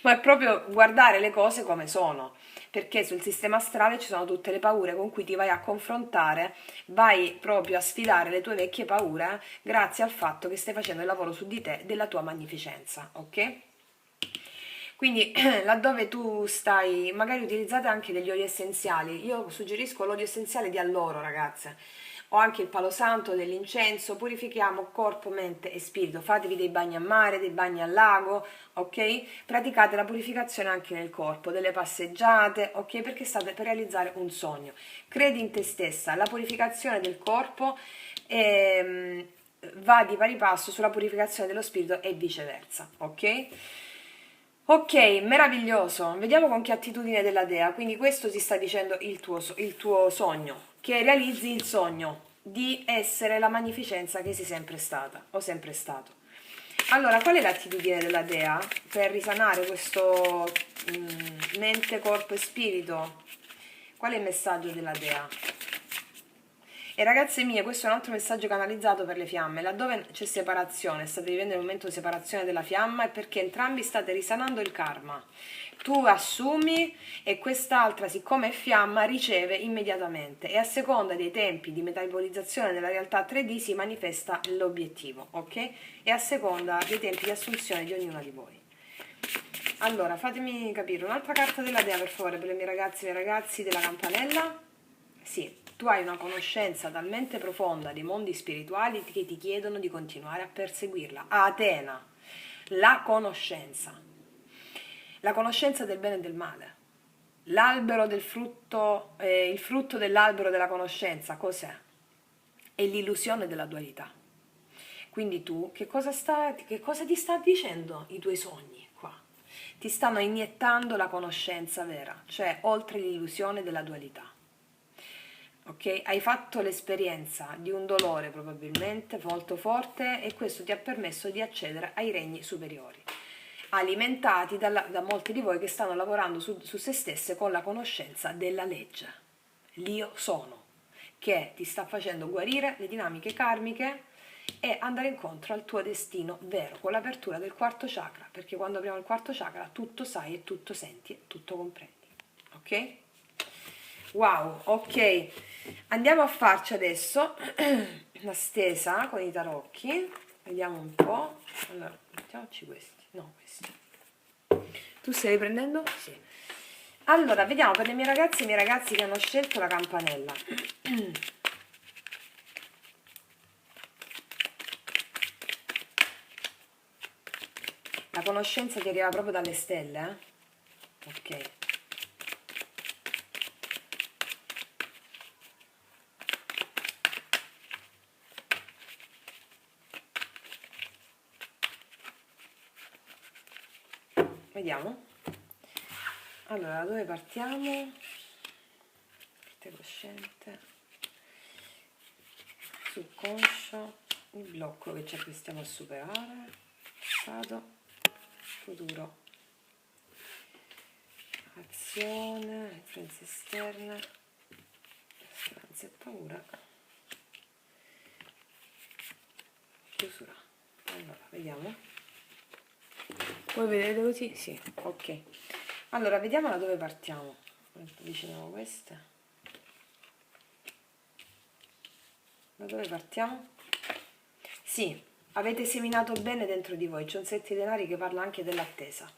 ma è proprio guardare le cose come sono, perché sul sistema astrale ci sono tutte le paure con cui ti vai a confrontare, vai proprio a sfidare le tue vecchie paure grazie al fatto che stai facendo il lavoro su di te della tua magnificenza, ok? Quindi laddove tu stai, magari utilizzate anche degli oli essenziali. Io suggerisco l'olio essenziale di alloro, ragazze. O anche il palo santo, dell'incenso. Purifichiamo corpo, mente e spirito. Fatevi dei bagni a mare, dei bagni al lago, ok? Praticate la purificazione anche nel corpo, delle passeggiate, ok? Perché state per realizzare un sogno. Credi in te stessa. La purificazione del corpo va di pari passo sulla purificazione dello spirito e viceversa, ok? Ok, meraviglioso. Vediamo con che attitudine della dea. Quindi questo ti sta dicendo il tuo sogno. che realizzi il sogno di essere la magnificenza che sei sempre stata o sempre stato. Allora, qual è l'attitudine della dea per risanare questo mente, corpo e spirito? Qual è il messaggio della dea? E ragazze mie, questo è un altro messaggio canalizzato per le fiamme. Laddove c'è separazione, state vivendo il momento di separazione della fiamma, è perché entrambi state risanando il karma. Tu assumi e quest'altra, siccome è fiamma, riceve immediatamente e a seconda dei tempi di metabolizzazione della realtà 3D si manifesta l'obiettivo, ok? E a seconda dei tempi di assunzione di ognuna di voi. Allora, fatemi capire, un'altra carta della dea per favore per le mie ragazze e i miei ragazzi della campanella. Sì, tu hai una conoscenza talmente profonda dei mondi spirituali che ti chiedono di continuare a perseguirla. A Atena, la conoscenza del bene e del male. L'albero del frutto, il frutto dell'albero della conoscenza, cos'è? È l'illusione della dualità. Quindi tu, che cosa ti sta dicendo i tuoi sogni qua? Ti stanno iniettando la conoscenza vera, cioè oltre l'illusione della dualità. Ok? Hai fatto l'esperienza di un dolore probabilmente molto forte e questo ti ha permesso di accedere ai regni superiori, alimentati da molti di voi che stanno lavorando su se stesse con la conoscenza della legge. L'io sono, che ti sta facendo guarire le dinamiche karmiche e andare incontro al tuo destino vero, con l'apertura del quarto chakra, perché quando apriamo il quarto chakra tutto sai e tutto senti e tutto comprendi. Ok? Wow, ok. Andiamo a farci adesso la stesa con i tarocchi. Vediamo un po'. Allora, mettiamoci questi. No, questi. Tu stai riprendendo? Sì. Allora, vediamo per le mie ragazze e i miei ragazzi che hanno scelto la campanella. La conoscenza ti arriva proprio dalle stelle, eh? Ok. Vediamo. Allora, da dove partiamo? Parte cosciente, subconscio, il blocco che ci apprestiamo a superare, passato, futuro, azione, influenze esterne, speranza e paura, chiusura. Allora, vediamo. Voi vedete così? Sì, ok. Allora, vediamo da dove partiamo. Avviciniamo queste. Da dove partiamo? Sì, avete seminato bene dentro di voi. C'è un 7 di denari che parla anche dell'attesa.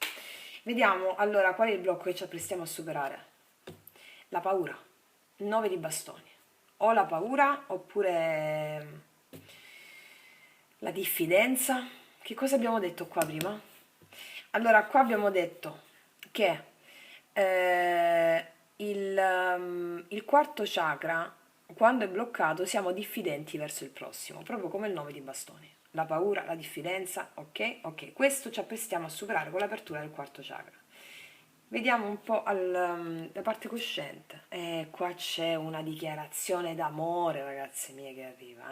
Vediamo allora qual è il blocco che ci apprestiamo a superare. La paura. 9 di bastoni. O la paura oppure la diffidenza. Che cosa abbiamo detto qua prima? Allora, qua abbiamo detto che il quarto chakra, quando è bloccato, siamo diffidenti verso il prossimo, proprio come il 9 di bastoni. La paura, la diffidenza, ok? Ok, questo ci apprestiamo a superare con l'apertura del quarto chakra. Vediamo un po' la parte cosciente. Qua c'è una dichiarazione d'amore, ragazze mie, che arriva,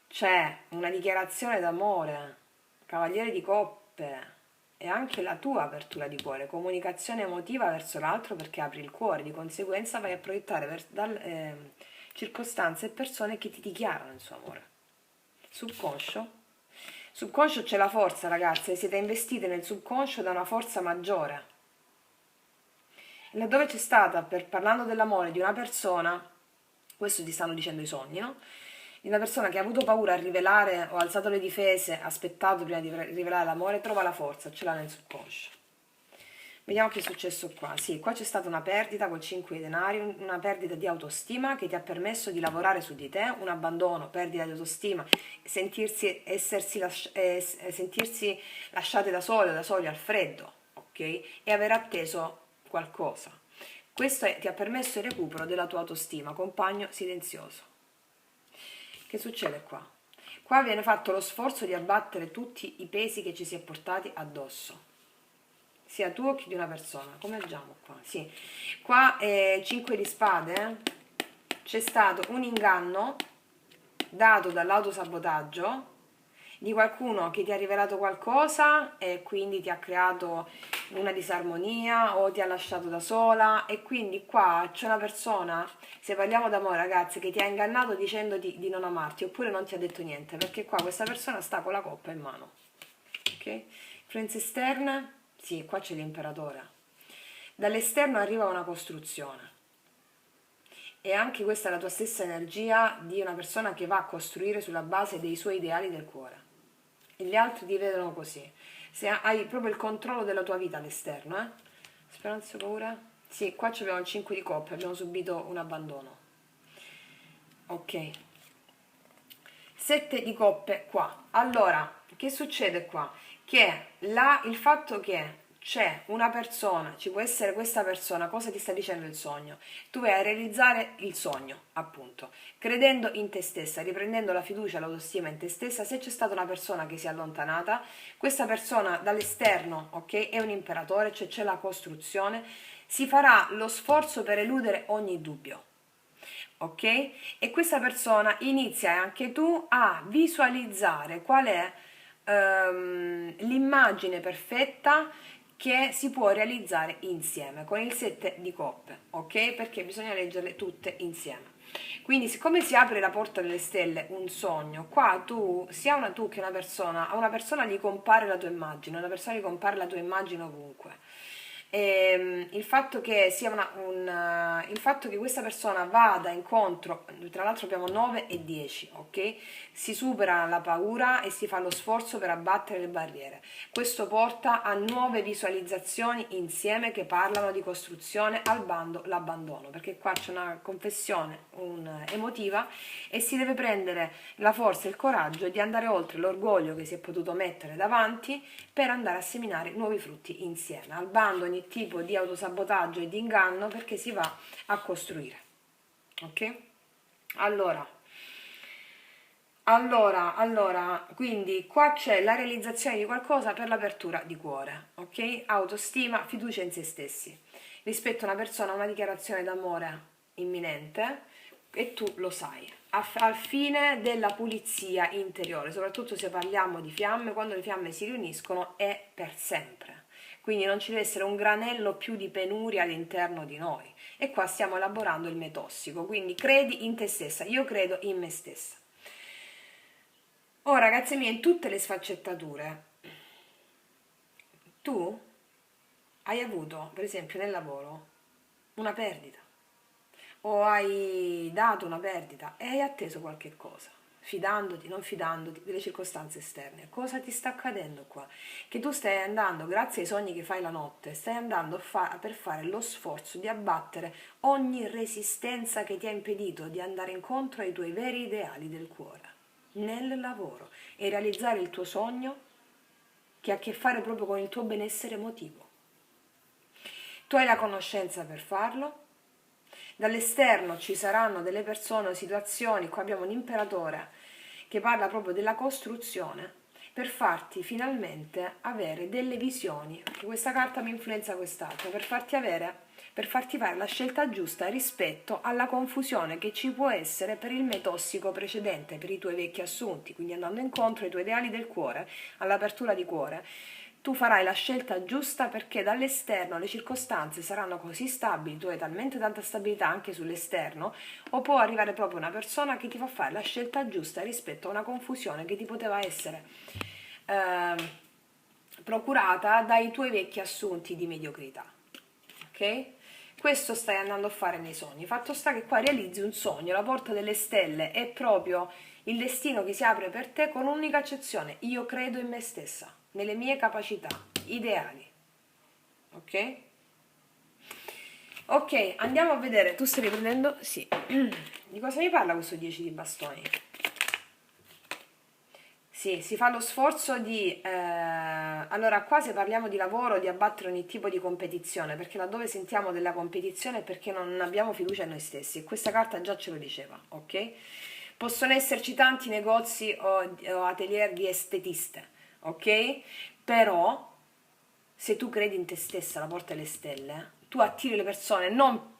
C'è una dichiarazione d'amore, cavaliere di coppe, e anche la tua apertura di cuore, comunicazione emotiva verso l'altro perché apri il cuore, di conseguenza vai a proiettare circostanze e persone che ti dichiarano il suo amore. Subconscio? Subconscio c'è la forza, ragazze, siete investite nel subconscio da una forza maggiore. E laddove c'è stata, parlando dell'amore di una persona, questo ti stanno dicendo i sogni, no? Di una persona che ha avuto paura a rivelare o ha alzato le difese, ha aspettato prima di rivelare l'amore, trova la forza, ce l'ha nel subconscio. Vediamo che è successo qua. Sì, qua c'è stata una perdita col 5 di denari, una perdita di autostima che ti ha permesso di lavorare su di te, un abbandono, perdita di autostima, sentirsi lasciate da soli al freddo, ok? E aver atteso qualcosa. Questo ti ha permesso il recupero della tua autostima, compagno silenzioso. Che succede qua? Qua viene fatto lo sforzo di abbattere tutti i pesi che ci si è portati addosso, sia tu che di una persona. Come leggiamo qua? Sì. Qua 5 di spade, c'è stato un inganno dato dall'autosabotaggio di qualcuno che ti ha rivelato qualcosa e quindi ti ha creato una disarmonia o ti ha lasciato da sola, e quindi qua c'è una persona, se parliamo d'amore ragazzi, che ti ha ingannato dicendoti di non amarti oppure non ti ha detto niente, perché qua questa persona sta con la coppa in mano. Ok? Influenze esterne? Sì, qua c'è l'imperatore. Dall'esterno arriva una costruzione. E anche questa è la tua stessa energia di una persona che va a costruire sulla base dei suoi ideali del cuore. E gli altri ti vedono così. Se hai proprio il controllo della tua vita all'esterno, Speranza e paura? Sì, qua abbiamo il 5 di coppe, abbiamo subito un abbandono. Ok. 7 di coppe qua. Allora, che succede qua? Che il fatto che c'è una persona, ci può essere questa persona, cosa ti sta dicendo il sogno? Tu vai a realizzare il sogno, appunto, credendo in te stessa, riprendendo la fiducia, l'autostima in te stessa. Se c'è stata una persona che si è allontanata, questa persona dall'esterno, ok, è un imperatore, cioè c'è la costruzione, si farà lo sforzo per eludere ogni dubbio. Ok? E questa persona inizia anche tu a visualizzare qual è l'immagine perfetta che si può realizzare insieme con il 7 di coppe, ok? Perché bisogna leggerle tutte insieme. Quindi, siccome si apre la porta delle stelle, un sogno, qua tu, sia tu che una persona, a una persona gli compare la tua immagine, a una persona gli compare la tua immagine ovunque. Il fatto che sia il fatto che questa persona vada incontro, tra l'altro abbiamo 9 e 10, ok? Si supera la paura e si fa lo sforzo per abbattere le barriere. Questo porta a nuove visualizzazioni insieme che parlano di costruzione, al bando l'abbandono, perché qua c'è una confessione emotiva e si deve prendere la forza e il coraggio di andare oltre l'orgoglio che si è potuto mettere davanti per andare a seminare nuovi frutti insieme. Al bando ogni tipo di autosabotaggio e di inganno, perché si va a costruire. Ok? Allora, quindi qua c'è la realizzazione di qualcosa per l'apertura di cuore, ok? Autostima, fiducia in se stessi. Rispetto a una persona, una dichiarazione d'amore imminente e tu lo sai, al fine della pulizia interiore, soprattutto se parliamo di fiamme, quando le fiamme si riuniscono è per sempre. Quindi non ci deve essere un granello più di penuria all'interno di noi. E qua stiamo elaborando il me tossico, quindi credi in te stessa, io credo in me stessa. Oh ragazze mie, in tutte le sfaccettature, tu hai avuto, per esempio nel lavoro, una perdita, o hai dato una perdita e hai atteso qualche cosa, fidandoti, non fidandoti delle circostanze esterne. Cosa ti sta accadendo qua? Che tu stai andando, grazie ai sogni che fai la notte, stai andando per fare lo sforzo di abbattere ogni resistenza che ti ha impedito di andare incontro ai tuoi veri ideali del cuore nel lavoro e realizzare il tuo sogno che ha a che fare proprio con il tuo benessere emotivo. Tu hai la conoscenza per farlo, dall'esterno ci saranno delle persone o situazioni, qua abbiamo un imperatore che parla proprio della costruzione per farti finalmente avere delle visioni, perché questa carta mi influenza quest'altra, per farti fare la scelta giusta rispetto alla confusione che ci può essere per il me tossico precedente, per i tuoi vecchi assunti, quindi andando incontro ai tuoi ideali del cuore, all'apertura di cuore. Tu farai la scelta giusta perché dall'esterno le circostanze saranno così stabili, tu hai talmente tanta stabilità anche sull'esterno, o può arrivare proprio una persona che ti fa fare la scelta giusta rispetto a una confusione che ti poteva essere procurata dai tuoi vecchi assunti di mediocrità. Ok? Questo stai andando a fare nei sogni. Fatto sta che qua realizzi un sogno, la porta delle stelle è proprio il destino che si apre per te con un'unica accezione: io credo in me stessa, nelle mie capacità ideali. Ok? Ok, andiamo a vedere. Tu stai riprendendo? Sì. Di cosa mi parla questo 10 di bastoni? Sì, si fa lo sforzo di... allora, qua se parliamo di lavoro, di abbattere ogni tipo di competizione, perché laddove sentiamo della competizione è perché non abbiamo fiducia in noi stessi, e questa carta già ce lo diceva, ok? Possono esserci tanti negozi o atelier di estetiste, ok? Però, se tu credi in te stessa, la porta alle stelle, tu attiri le persone, non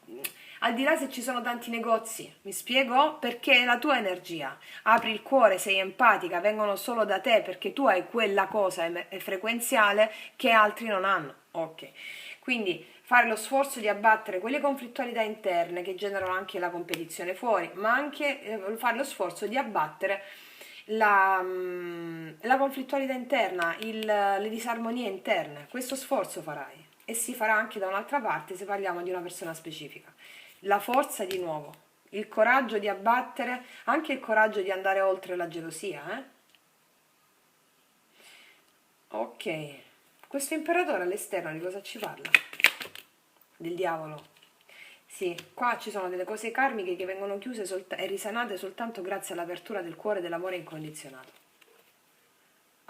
Al di là se ci sono tanti negozi, mi spiego? Perché è la tua energia. Apri il cuore, sei empatica, vengono solo da te perché tu hai quella cosa frequenziale che altri non hanno. Ok. Quindi fare lo sforzo di abbattere quelle conflittualità interne che generano anche la competizione fuori, ma anche fare lo sforzo di abbattere la conflittualità interna, le disarmonie interne. Questo sforzo farai e si farà anche da un'altra parte se parliamo di una persona specifica. La forza di nuovo, il coraggio di abbattere, anche il coraggio di andare oltre la gelosia, Ok, questo imperatore all'esterno di cosa ci parla? Del diavolo. Sì, qua ci sono delle cose karmiche che vengono chiuse e risanate soltanto grazie all'apertura del cuore dell'amore incondizionato.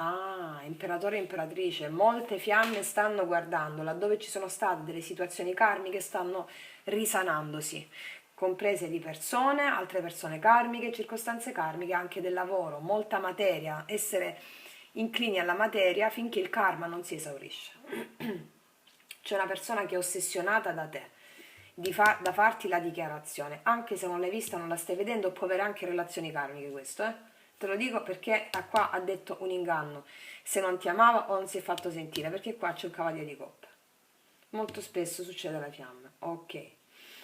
Ah, imperatore e imperatrice, molte fiamme stanno guardando, laddove ci sono state delle situazioni karmiche stanno risanandosi, comprese di persone, altre persone karmiche, circostanze karmiche, anche del lavoro, molta materia, essere inclini alla materia finché il karma non si esaurisce. C'è una persona che è ossessionata da te, da farti la dichiarazione, anche se non l'hai vista, non la stai vedendo, può avere anche relazioni karmiche questo, Te lo dico perché qua ha detto un inganno, se non ti amava o non si è fatto sentire, perché qua c'è un cavaliere di coppe. Molto spesso succede alla fiamma, ok.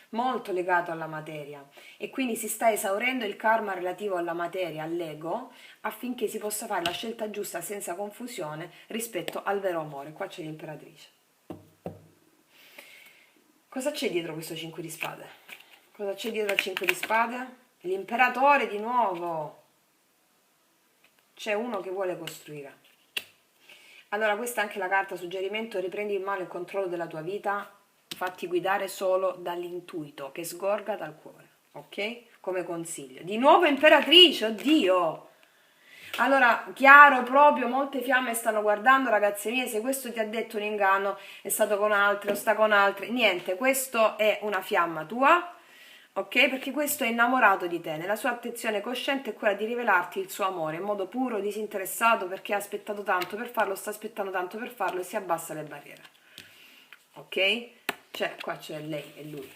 Molto legato alla materia e quindi si sta esaurendo il karma relativo alla materia, all'ego, affinché si possa fare la scelta giusta senza confusione rispetto al vero amore. Qua c'è l'imperatrice. Cosa c'è dietro questo 5 di spade? Cosa c'è dietro al 5 di spade? L'imperatore di nuovo. C'è uno che vuole costruire. Allora questa è anche la carta suggerimento: riprendi in mano il controllo della tua vita, fatti guidare solo dall'intuito che sgorga dal cuore, ok? Come consiglio. Di nuovo imperatrice, oddio! Allora, chiaro proprio, molte fiamme stanno guardando, ragazze mie, se questo ti ha detto un inganno, è stato con altre o sta con altre, niente, questo è una fiamma tua, ok? Perché questo è innamorato di te, nella sua attenzione cosciente è quella di rivelarti il suo amore in modo puro, disinteressato, perché ha aspettato tanto per farlo, sta aspettando tanto per farlo e si abbassa le barriere, ok? Cioè, qua c'è lei e lui.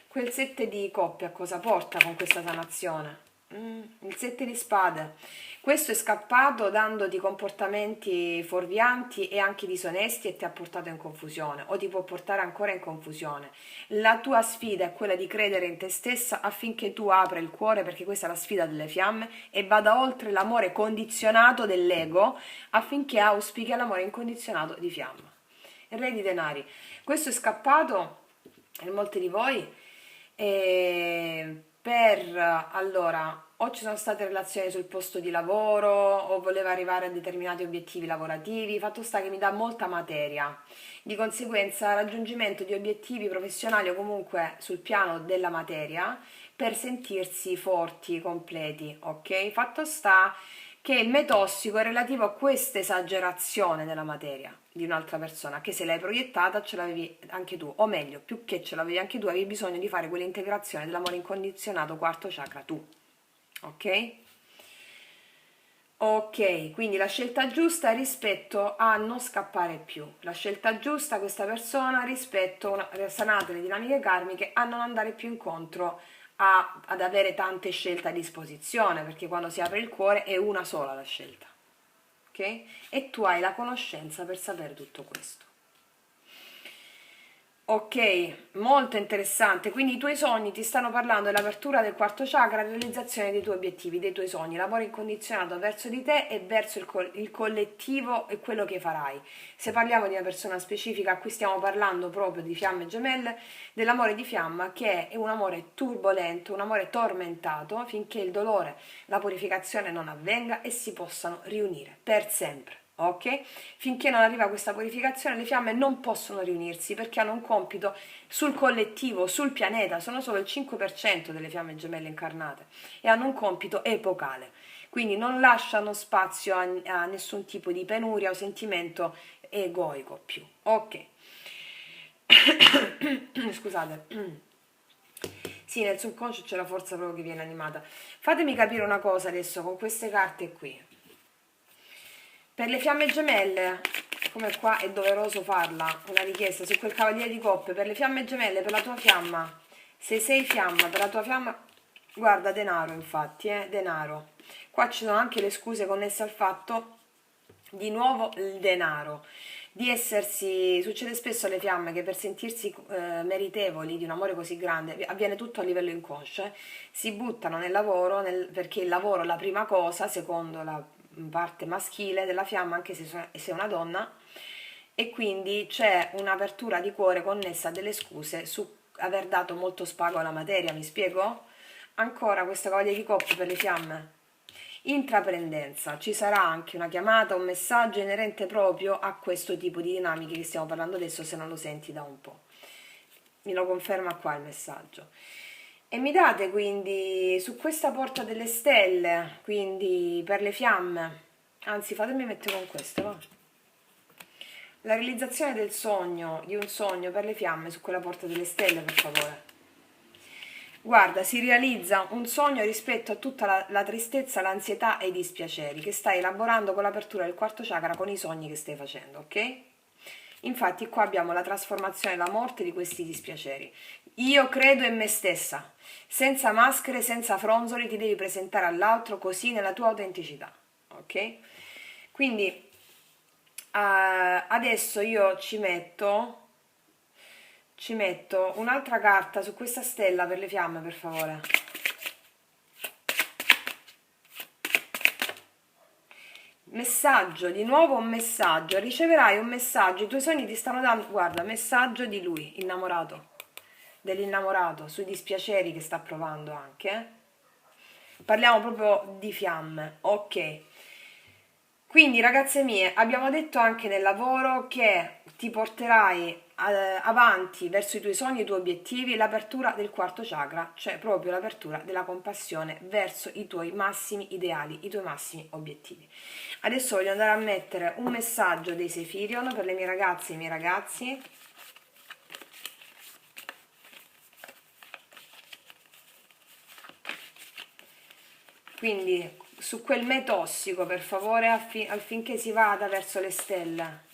Quel 7 di coppia a cosa porta con questa sanazione? Il 7 di spade. Questo è scappato dandoti comportamenti fuorvianti e anche disonesti e ti ha portato in confusione o ti può portare ancora in confusione. La tua sfida è quella di credere in te stessa affinché tu apra il cuore, perché questa è la sfida delle fiamme, e vada oltre l'amore condizionato dell'ego affinché auspichi l'amore incondizionato di fiamma. Il re di denari. Questo è scappato in molti di voi allora, o ci sono state relazioni sul posto di lavoro o voleva arrivare a determinati obiettivi lavorativi, fatto sta che mi dà molta materia, di conseguenza raggiungimento di obiettivi professionali o comunque sul piano della materia per sentirsi forti, completi, ok? Fatto sta che il metossico è relativo a questa esagerazione della materia di un'altra persona, che se l'hai proiettata ce l'avevi anche tu, o meglio, più che ce l'avevi anche tu, avevi bisogno di fare quell'integrazione dell'amore incondizionato quarto chakra tu, ok? Ok, quindi la scelta giusta rispetto a non scappare più, la scelta giusta questa persona rispetto, sanate le dinamiche karmiche, a non andare più incontro ad avere tante scelte a disposizione, perché quando si apre il cuore è una sola la scelta, ok? E tu hai la conoscenza per sapere tutto questo. Ok, molto interessante. Quindi i tuoi sogni ti stanno parlando dell'apertura del quarto chakra, realizzazione dei tuoi obiettivi, dei tuoi sogni, l'amore incondizionato verso di te e verso il collettivo e quello che farai. Se parliamo di una persona specifica, qui stiamo parlando proprio di fiamme gemelle, dell'amore di fiamma, che è un amore turbolento, un amore tormentato, finché il dolore, la purificazione non avvenga e si possano riunire per sempre. Ok? Finché non arriva questa purificazione, le fiamme non possono riunirsi perché hanno un compito sul collettivo, sul pianeta, sono solo il 5% delle fiamme gemelle incarnate e hanno un compito epocale, quindi non lasciano spazio a nessun tipo di penuria o sentimento egoico più. Ok. Scusate. Sì, nel subconscio c'è la forza proprio che viene animata. Fatemi capire una cosa adesso con queste carte qui. Per le fiamme gemelle, come qua è doveroso farla, una richiesta su quel cavaliere di coppe, per le fiamme gemelle, per la tua fiamma, Se sei fiamma, per la tua fiamma, guarda, denaro infatti, denaro. Qua ci sono anche le scuse connesse al fatto, di nuovo il denaro, di essersi, succede spesso alle fiamme che per sentirsi meritevoli di un amore così grande, avviene tutto a livello inconscio, si buttano nel lavoro, perché il lavoro è la prima cosa, secondo la parte maschile della fiamma, anche se è una donna, e quindi c'è un'apertura di cuore connessa a delle scuse su aver dato molto spago alla materia, mi spiego? Ancora questa voglia di coppia per le fiamme. Intraprendenza, ci sarà anche una chiamata, un messaggio inerente proprio a questo tipo di dinamiche che stiamo parlando adesso, se non lo senti da un po'. Mi lo conferma qua il messaggio. E mi date quindi su questa porta delle stelle, quindi per le fiamme, anzi fatemi mettere con questo, va? La realizzazione del sogno, di un sogno per le fiamme su quella porta delle stelle, per favore. Guarda, si realizza un sogno rispetto a tutta la tristezza, l'ansietà e i dispiaceri che stai elaborando con l'apertura del quarto chakra, con i sogni che stai facendo, ok? Infatti qua abbiamo la trasformazione e la morte di questi dispiaceri. Io credo in me stessa, senza maschere, senza fronzoli, ti devi presentare all'altro così nella tua autenticità, ok? Quindi adesso io ci metto un'altra carta su questa stella per le fiamme, per favore. Messaggio, di nuovo un messaggio, riceverai un messaggio, i tuoi sogni ti stanno dando, guarda, messaggio di lui, innamorato, dell'innamorato, sui dispiaceri che sta provando anche. Parliamo proprio di fiamme, ok. Quindi ragazze mie, abbiamo detto anche nel lavoro che ti porterai avanti verso i tuoi sogni e i tuoi obiettivi l'apertura del quarto chakra, cioè proprio l'apertura della compassione verso i tuoi massimi ideali, i tuoi massimi obiettivi. Adesso voglio andare a mettere un messaggio dei Sefirion per le mie ragazze e i miei ragazzi. Quindi su quel me tossico, per favore, affinché si vada verso le stelle.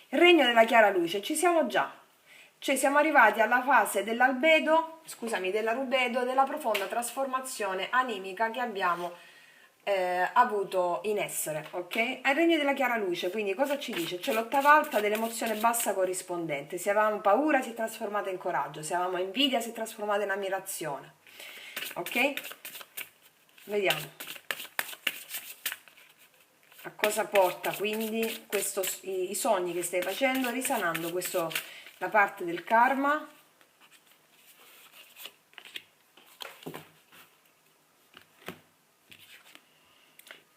Regno della chiara luce, ci siamo già. Cioè siamo arrivati alla fase dell'albedo, scusami, della rubedo, della profonda trasformazione animica che abbiamo avuto in essere, ok? Al regno della chiara luce, quindi cosa ci dice? C'è l'ottava alta dell'emozione bassa corrispondente. Se avevamo paura si è trasformata in coraggio, se avevamo invidia si è trasformata in ammirazione, ok? Vediamo a cosa porta quindi i sogni che stai facendo, risanando la parte del karma.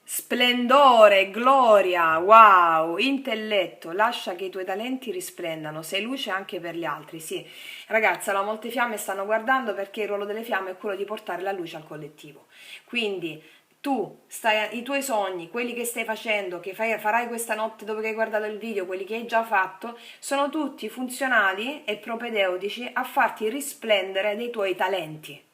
Splendore, gloria, wow, intelletto, lascia che i tuoi talenti risplendano, sei luce anche per gli altri, sì. Ragazza, molte fiamme stanno guardando perché il ruolo delle fiamme è quello di portare la luce al collettivo. Quindi i tuoi sogni, quelli che stai facendo, che farai questa notte dopo che hai guardato il video, quelli che hai già fatto, sono tutti funzionali e propedeutici a farti risplendere dei tuoi talenti.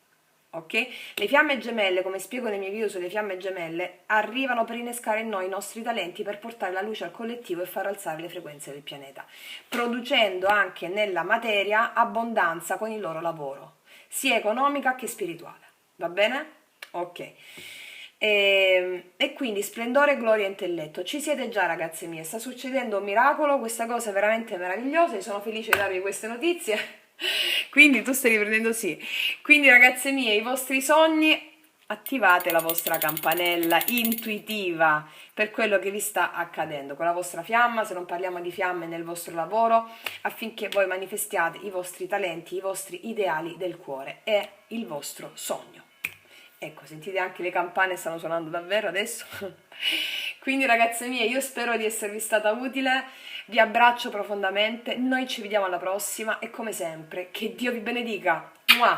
Ok? Le fiamme gemelle, come spiego nei miei video sulle fiamme gemelle, arrivano per innescare in noi i nostri talenti per portare la luce al collettivo e far alzare le frequenze del pianeta, producendo anche nella materia abbondanza con il loro lavoro, sia economica che spirituale. Va bene? Ok. E quindi splendore, gloria e intelletto. Ci siete già, ragazze mie, sta succedendo un miracolo, questa cosa è veramente meravigliosa, io sono felice di darvi queste notizie. Quindi tu stai riprendendo, sì. Quindi ragazze mie, i vostri sogni, attivate la vostra campanella intuitiva per quello che vi sta accadendo con la vostra fiamma, se non parliamo di fiamme nel vostro lavoro, affinché voi manifestiate i vostri talenti, i vostri ideali del cuore e il vostro sogno. Ecco, sentite anche le campane stanno suonando davvero adesso? Quindi ragazze mie, io spero di esservi stata utile, vi abbraccio profondamente, noi ci vediamo alla prossima e come sempre, che Dio vi benedica! Mua!